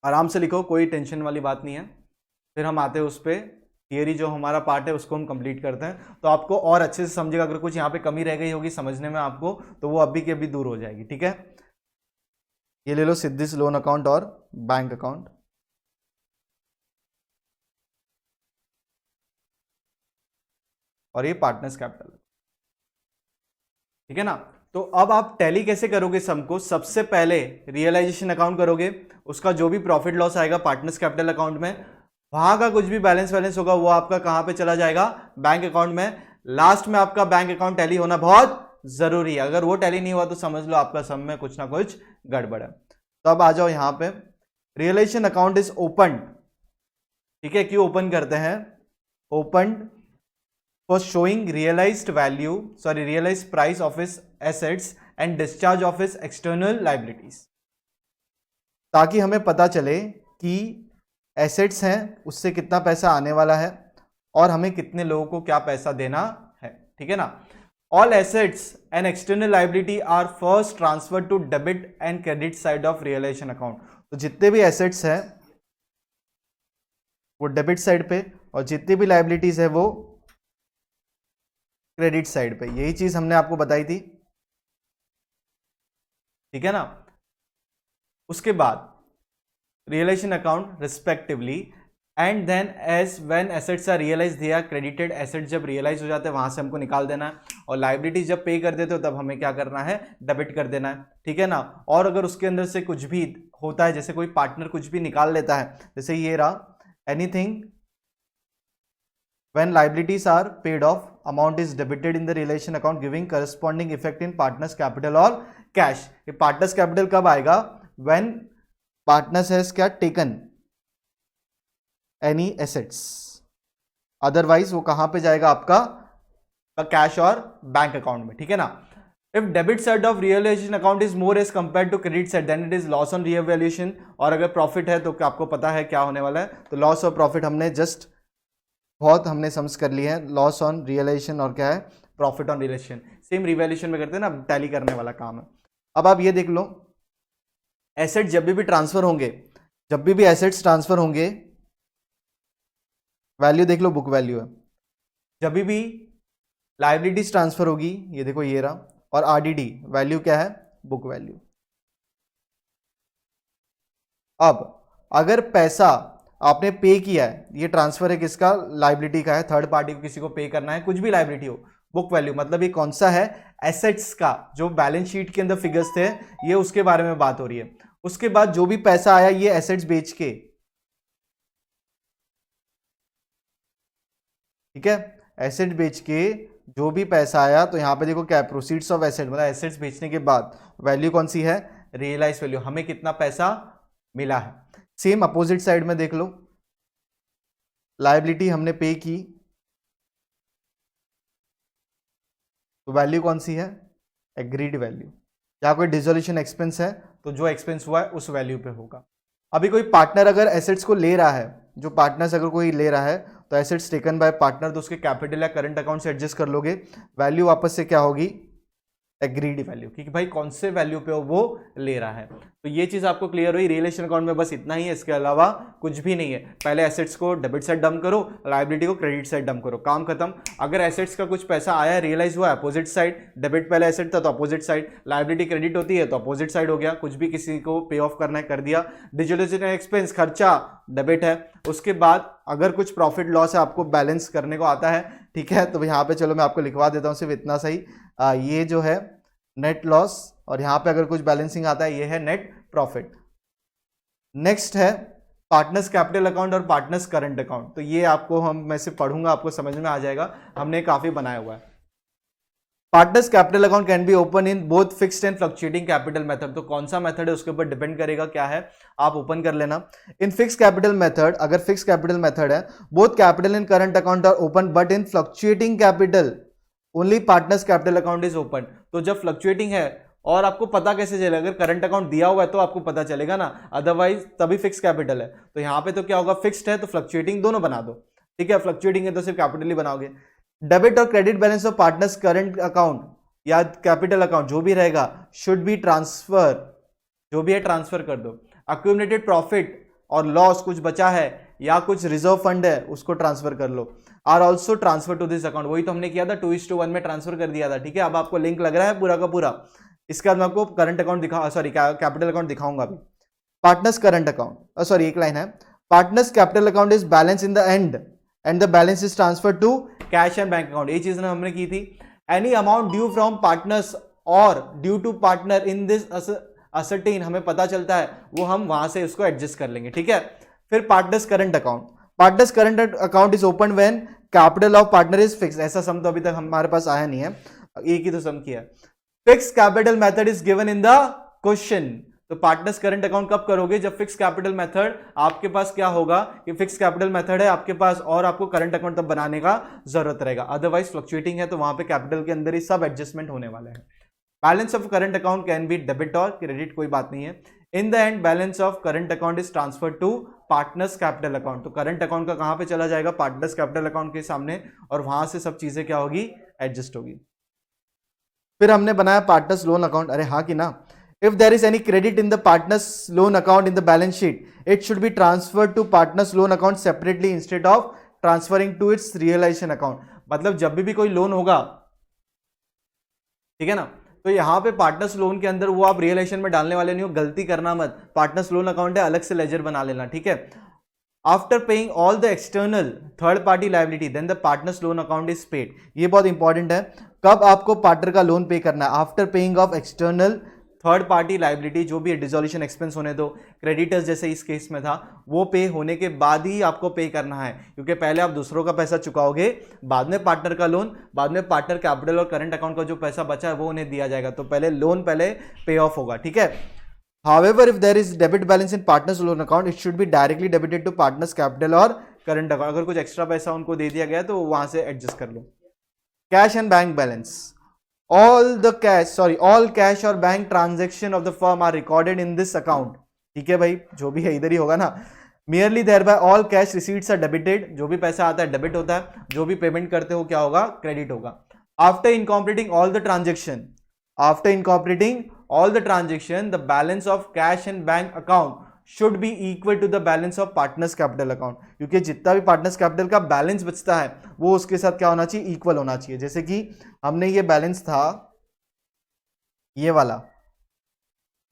आराम से लिखो, कोई टेंशन वाली बात नहीं है। फिर हम आते हैं उस पर, थियरी जो हमारा पार्ट है उसको हम कंप्लीट करते हैं, तो आपको और अच्छे से समझेगा। अगर कुछ यहाँ पे कमी रह गई होगी समझने में आपको, तो वो अभी के अभी दूर हो जाएगी, ठीक है। ये ले लो सिद्धिस लोन अकाउंट और बैंक अकाउंट, और ये पार्टनर्स कैपिटल, ठीक है ना। तो अब आप टैली कैसे करोगे सम को, सबसे पहले रियलाइजेशन अकाउंट करोगे, उसका जो भी प्रॉफिट लॉस आएगा पार्टनर्स कैपिटल अकाउंट में, वहां का कुछ भी बैलेंस होगा वो आपका कहां पे चला जाएगा, बैंक अकाउंट में। लास्ट में आपका बैंक अकाउंट टैली होना बहुत जरूरी है। अगर वो टैली नहीं हुआ तो समझ लो आपका सम में कुछ ना कुछ गड़बड़ है। तो अब आ जाओ यहां पे, रियलाइजेशन अकाउंट इज ओपन, ठीक है। क्यों ओपन करते हैं, open for showing realised value, sorry realised price of his assets and discharge of his external liabilities, ताकि हमें पता चले कि एसेट्स हैं उससे कितना पैसा आने वाला है और हमें कितने लोगों को क्या पैसा देना है, ठीक है ना। All assets and external liability are first transfer to debit and credit side of realisation account. तो जितने भी एसेट्स हैं वो डेबिट साइड पे, और जितनी भी लाइबिलिटीज है वो क्रेडिट साइड पे। यही चीज हमने आपको बताई थी, ठीक है ना। उसके बाद realisation account respectively, and then as when assets are realise they are credited. Asset जब रियलाइज हो जाते हैं वहां से हमको निकाल देना है, और लाइबिलिटीज जब पे कर देते हो तब हमें क्या करना है, डेबिट कर देना है, ठीक है ना। और अगर उसके अंदर से कुछ भी होता है, जैसे कोई पार्टनर कुछ भी निकाल लेता है, जैसे ये रहा, anything when liabilities are paid off, amount is debited in the realization account giving corresponding effect in partners capital or cash। ये partners capital कब आएगा, when partners has क्या taken any assets, otherwise वो कहां पे जाएगा आपका कैश और बैंक अकाउंट में, ठीक है ना। If debit side of realization account is more as compared to credit side, then it is loss on revaluation। और अगर प्रॉफिट है तो आपको पता है क्या होने वाला है, तो लॉस और प्रॉफिट हमने जस्ट बहुत हमने समझ कर लिया है, लॉस ऑन रियलाइजेशन और क्या है, profit on realisation. Same revaluation में करते हैं ना, टैली करने वाला काम है। अब आप ये देख लो, एसेट जब भी ट्रांसफर होंगे, जब भी एसेट्स ट्रांसफर होंगे, वैल्यू देख लो, बुक वैल्यू है। जब भी लाइबिलिटीज ट्रांसफर होगी, ये देखो ये रहा, और आरडीडी वैल्यू क्या है, बुक वैल्यू। अब अगर पैसा आपने पे किया है, ये ट्रांसफर है किसका, लाइबिलिटी का है, थर्ड पार्टी को किसी को पे करना है, कुछ भी लाइबिलिटी हो, बुक वैल्यू मतलब ये कौन सा है, एसेट्स का, जो बैलेंस शीट के अंदर फिगर्स थे ये उसके बारे में बात हो रही है। उसके बाद जो भी पैसा आया ये एसेट्स बेच के, ठीक है, एसेट बेच के जो भी पैसा आया, तो यहां पे देखो क्या है, प्रोसीड्स ऑफ एसेट, मतलब एसेट्स बेचने के बाद वैल्यू कौन सी है, रियलाइज वैल्यू, हमें कितना पैसा मिला है। सेम अपोजिट साइड में देख लो, लायबिलिटी हमने पे की, तो वैल्यू कौन सी है, एग्रीड वैल्यू। या कोई डिसोल्यूशन एक्सपेंस है तो जो एक्सपेंस हुआ है उस वैल्यू पे होगा। अभी कोई पार्टनर अगर एसेट्स को ले रहा है, जो पार्टनर्स अगर कोई ले रहा है, तो एसेट्स टेकन बाय पार्टनर, तो उसके कैपिटल या करंट अकाउंट से एडजस्ट कर लोगे, वैल्यू वापस से क्या होगी, एग्रीड वैल्यू, क्योंकि भाई कौन से वैल्यू पे वो ले रहा है। तो ये चीज आपको क्लियर हुई, रियलाइजेशन अकाउंट में बस इतना ही है, इसके अलावा कुछ भी नहीं है। पहले एसेट्स को डेबिट साइड डंप करो, लायबिलिटी को क्रेडिट साइड डंप करो, काम खत्म। अगर एसेट्स का कुछ पैसा आया, रियलाइज हुआ, अपोजिट साइड, डेबिट पहले एसेट था तो अपोजिट साइड, लायबिलिटी क्रेडिट होती है तो अपोजिट साइड हो गया, कुछ भी किसी को पे ऑफ करना है कर दिया, डिसोल्यूशन एक्सपेंस खर्चा डेबिट है। उसके बाद अगर कुछ प्रॉफिट लॉस है आपको बैलेंस करने को आता है, ठीक है, तो यहाँ पे चलो मैं आपको लिखवा देता हूँ सिर्फ इतना सही, ये जो है नेट लॉस, और यहां पे अगर कुछ बैलेंसिंग आता है ये है नेट प्रॉफिट। नेक्स्ट है पार्टनर्स कैपिटल अकाउंट और पार्टनर्स करंट अकाउंट। तो ये आपको मैं से पढ़ूंगा, आपको समझ में आ जाएगा, हमने काफी बनाया हुआ है। Partners capital account can be open in both fixed and fluctuating capital method. तो कौन सा मेथड है उसके ऊपर डिपेंड करेगा क्या है, आप ओपन कर लेना। इन फिक्स कैपिटल मेथड, अगर फिक्स कैपिटल मेथड है, both capital and current account are open, but in fluctuating capital only partners capital account is open. तो जब फ्लक्चुएटिंग है, और आपको पता कैसे चलेगा, अगर करंट अकाउंट दिया हुआ है तो आपको पता चलेगा ना, अदरवाइज तभी फिक्स कैपिटल है। तो यहां पे तो क्या होगा, फिक्स्ड है तो फ्लक्चुएटिंग दोनों बना दो, ठीक है, फ्लक्चुएटिंग है तो सिर्फ कैपिटल ही बनाओगे। डेबिट और credit balance of partners current account या कैपिटल अकाउंट जो भी रहेगा, शुड बी ट्रांसफर, जो भी है ट्रांसफर कर दो। अक्यूमुलेटेड प्रॉफिट और लॉस, कुछ बचा है या कुछ रिजर्व फंड है उसको ट्रांसफर कर लो, are also transfer to this account. वही तो हमने किया था, 2:1 में ट्रांसफर कर दिया था, ठीक है। अब आपको लिंक लग रहा है पूरा का पूरा। इसके बाद मैं आपको करंट अकाउंट कैपिटल अकाउंट दिखाऊंगा अभी। पार्टनर्स करंट अकाउंट, सॉरी एक लाइन है, partners capital account is balance in the end the balance is transfer to cash and bank account. ये चीज हमने की थी। Any amount due from partners और due to partner in this ascertain, हमें पता चलता है, वो हम वहां से उसको एडजस्ट कर लेंगे, ठीक है। फिर partners current account, partners current account is open when capital of partner is fix. ऐसा सम तो अभी तक हमारे पास आया नहीं है, एक ही तो सम किया है। Fix capital method is given in the question. तो पार्टनर्स करंट अकाउंट कब करोगे, जब फिक्स कैपिटल मेथड आपके पास क्या होगा, कि फिक्स कैपिटल मेथड है आपके पास और आपको करंट अकाउंट तब बनाने का जरूरत रहेगा। अदरवाइज फ्लक्चुएटिंग है तो वहां पे कैपिटल के अंदर ही सब एडजस्टमेंट होने वाले हैं। Balance of current account can be debit और क्रेडिट, कोई बात नहीं है। In the end balance of current account is transfer to partners capital account. तो करंट अकाउंट का कहां पे चला जाएगा, पार्टनर्स कैपिटल अकाउंट के सामने, और वहां से सब चीजें क्या होगी, एडजस्ट होगी। फिर हमने बनाया पार्टनर्स लोन अकाउंट, अरे हाँ कि ना। If there is any credit in the partners loan account in the balance sheet, it should be transferred to partners loan account separately instead of transferring to its realisation account. मतलब जब भी कोई loan होगा, ठीक है ना, तो यहां पे पार्टनर्स लोन के अंदर वो आप रियलाइजेशन में डालने वाले नहीं हो, गलती करना मत। पार्टनर्स लोन अकाउंट है, अलग से लेजर बना लेना, ठीक है। After paying all the external third party liability then the partners loan account is paid. ये बहुत इंपॉर्टेंट है, कब आपको पार्टनर का लोन पे करना है, after paying off external third party liability, जो भी डिसोल्यूशन एक्सपेंस होने दो, क्रेडिटर्स जैसे इस केस में था, वो पे होने के बाद ही आपको पे करना है, क्योंकि पहले आप दूसरों का पैसा चुकाओगे, बाद में पार्टनर का लोन, बाद में पार्टनर कैपिटल और करंट अकाउंट का जो पैसा बचा है वो उन्हें दिया जाएगा। तो पहले लोन पहले पे ऑफ होगा, ठीक है। However, if there is debit balance in partners loan account, it should be directly debited to partners capital और करंट अकाउंट। अगर कुछ एक्स्ट्रा पैसा उनको दे दिया गया तो वहां से एडजस्ट कर लो। Cash and bank balance, all cash और bank transaction of the firm are recorded in this account, ठीक है भाई, जो भी है इधर ही होगा ना। Merely thereby all cash receipts are debited, जो भी पैसा आता है डेबिट होता है, जो भी पेमेंट करते हो क्या होगा, क्रेडिट होगा। After incorporating all the transaction, the balance of cash and bank account should be equal to the balance of partners capital account, क्योंकि जितना भी पार्टनर्स कैपिटल का बैलेंस बचता है वो उसके साथ क्या होना चाहिए, इक्वल होना चाहिए। जैसे कि हमने ये बैलेंस था ये वाला,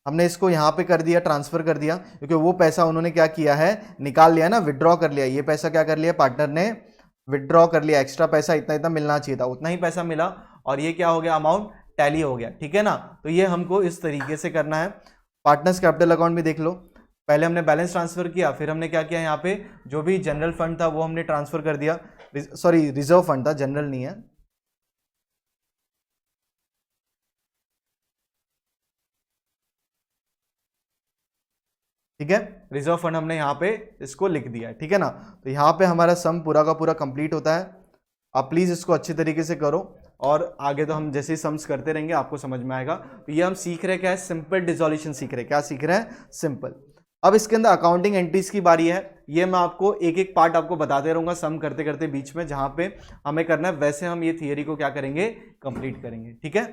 हमने इसको यहां पे कर दिया, ट्रांसफर कर दिया, क्योंकि वो पैसा उन्होंने क्या किया है, निकाल लिया ना, विड्रॉ कर लिया। ये पैसा क्या कर लिया, पार्टनर ने विड्रॉ कर लिया, एक्स्ट्रा पैसा इतना इतना मिलना चाहिए था, उतना ही पैसा मिला, और ये क्या हो गया, अमाउंट टैली हो गया, ठीक है ना। तो ये हमको इस तरीके से करना है। पार्टनर्स कैपिटल अकाउंट में देख लो, पहले हमने बैलेंस ट्रांसफर किया, फिर हमने क्या किया, यहाँ पे जो भी जनरल फंड था वो हमने ट्रांसफर कर दिया, सॉरी रिजर्व फंड था, जनरल नहीं है, ठीक है, रिजर्व फंड हमने यहाँ पे इसको लिख दिया है, ठीक है ना। तो यहाँ पे हमारा सम पूरा का पूरा कंप्लीट होता है। आप प्लीज इसको अच्छे तरीके से करो, और आगे तो हम जैसे ही सम्स करते रहेंगे आपको समझ में आएगा। तो ये हम सीख रहे क्या है, सिंपल डिसोल्यूशन सीख रहे, क्या सीख रहे हैं, सिंपल। अब इसके अंदर अकाउंटिंग एंट्रीज की बारी है, ये मैं आपको एक एक पार्ट आपको बताते रहूंगा सम करते करते बीच में, जहां पे हमें करना है वैसे हम ये थियरी को क्या करेंगे, कंप्लीट करेंगे, ठीक है।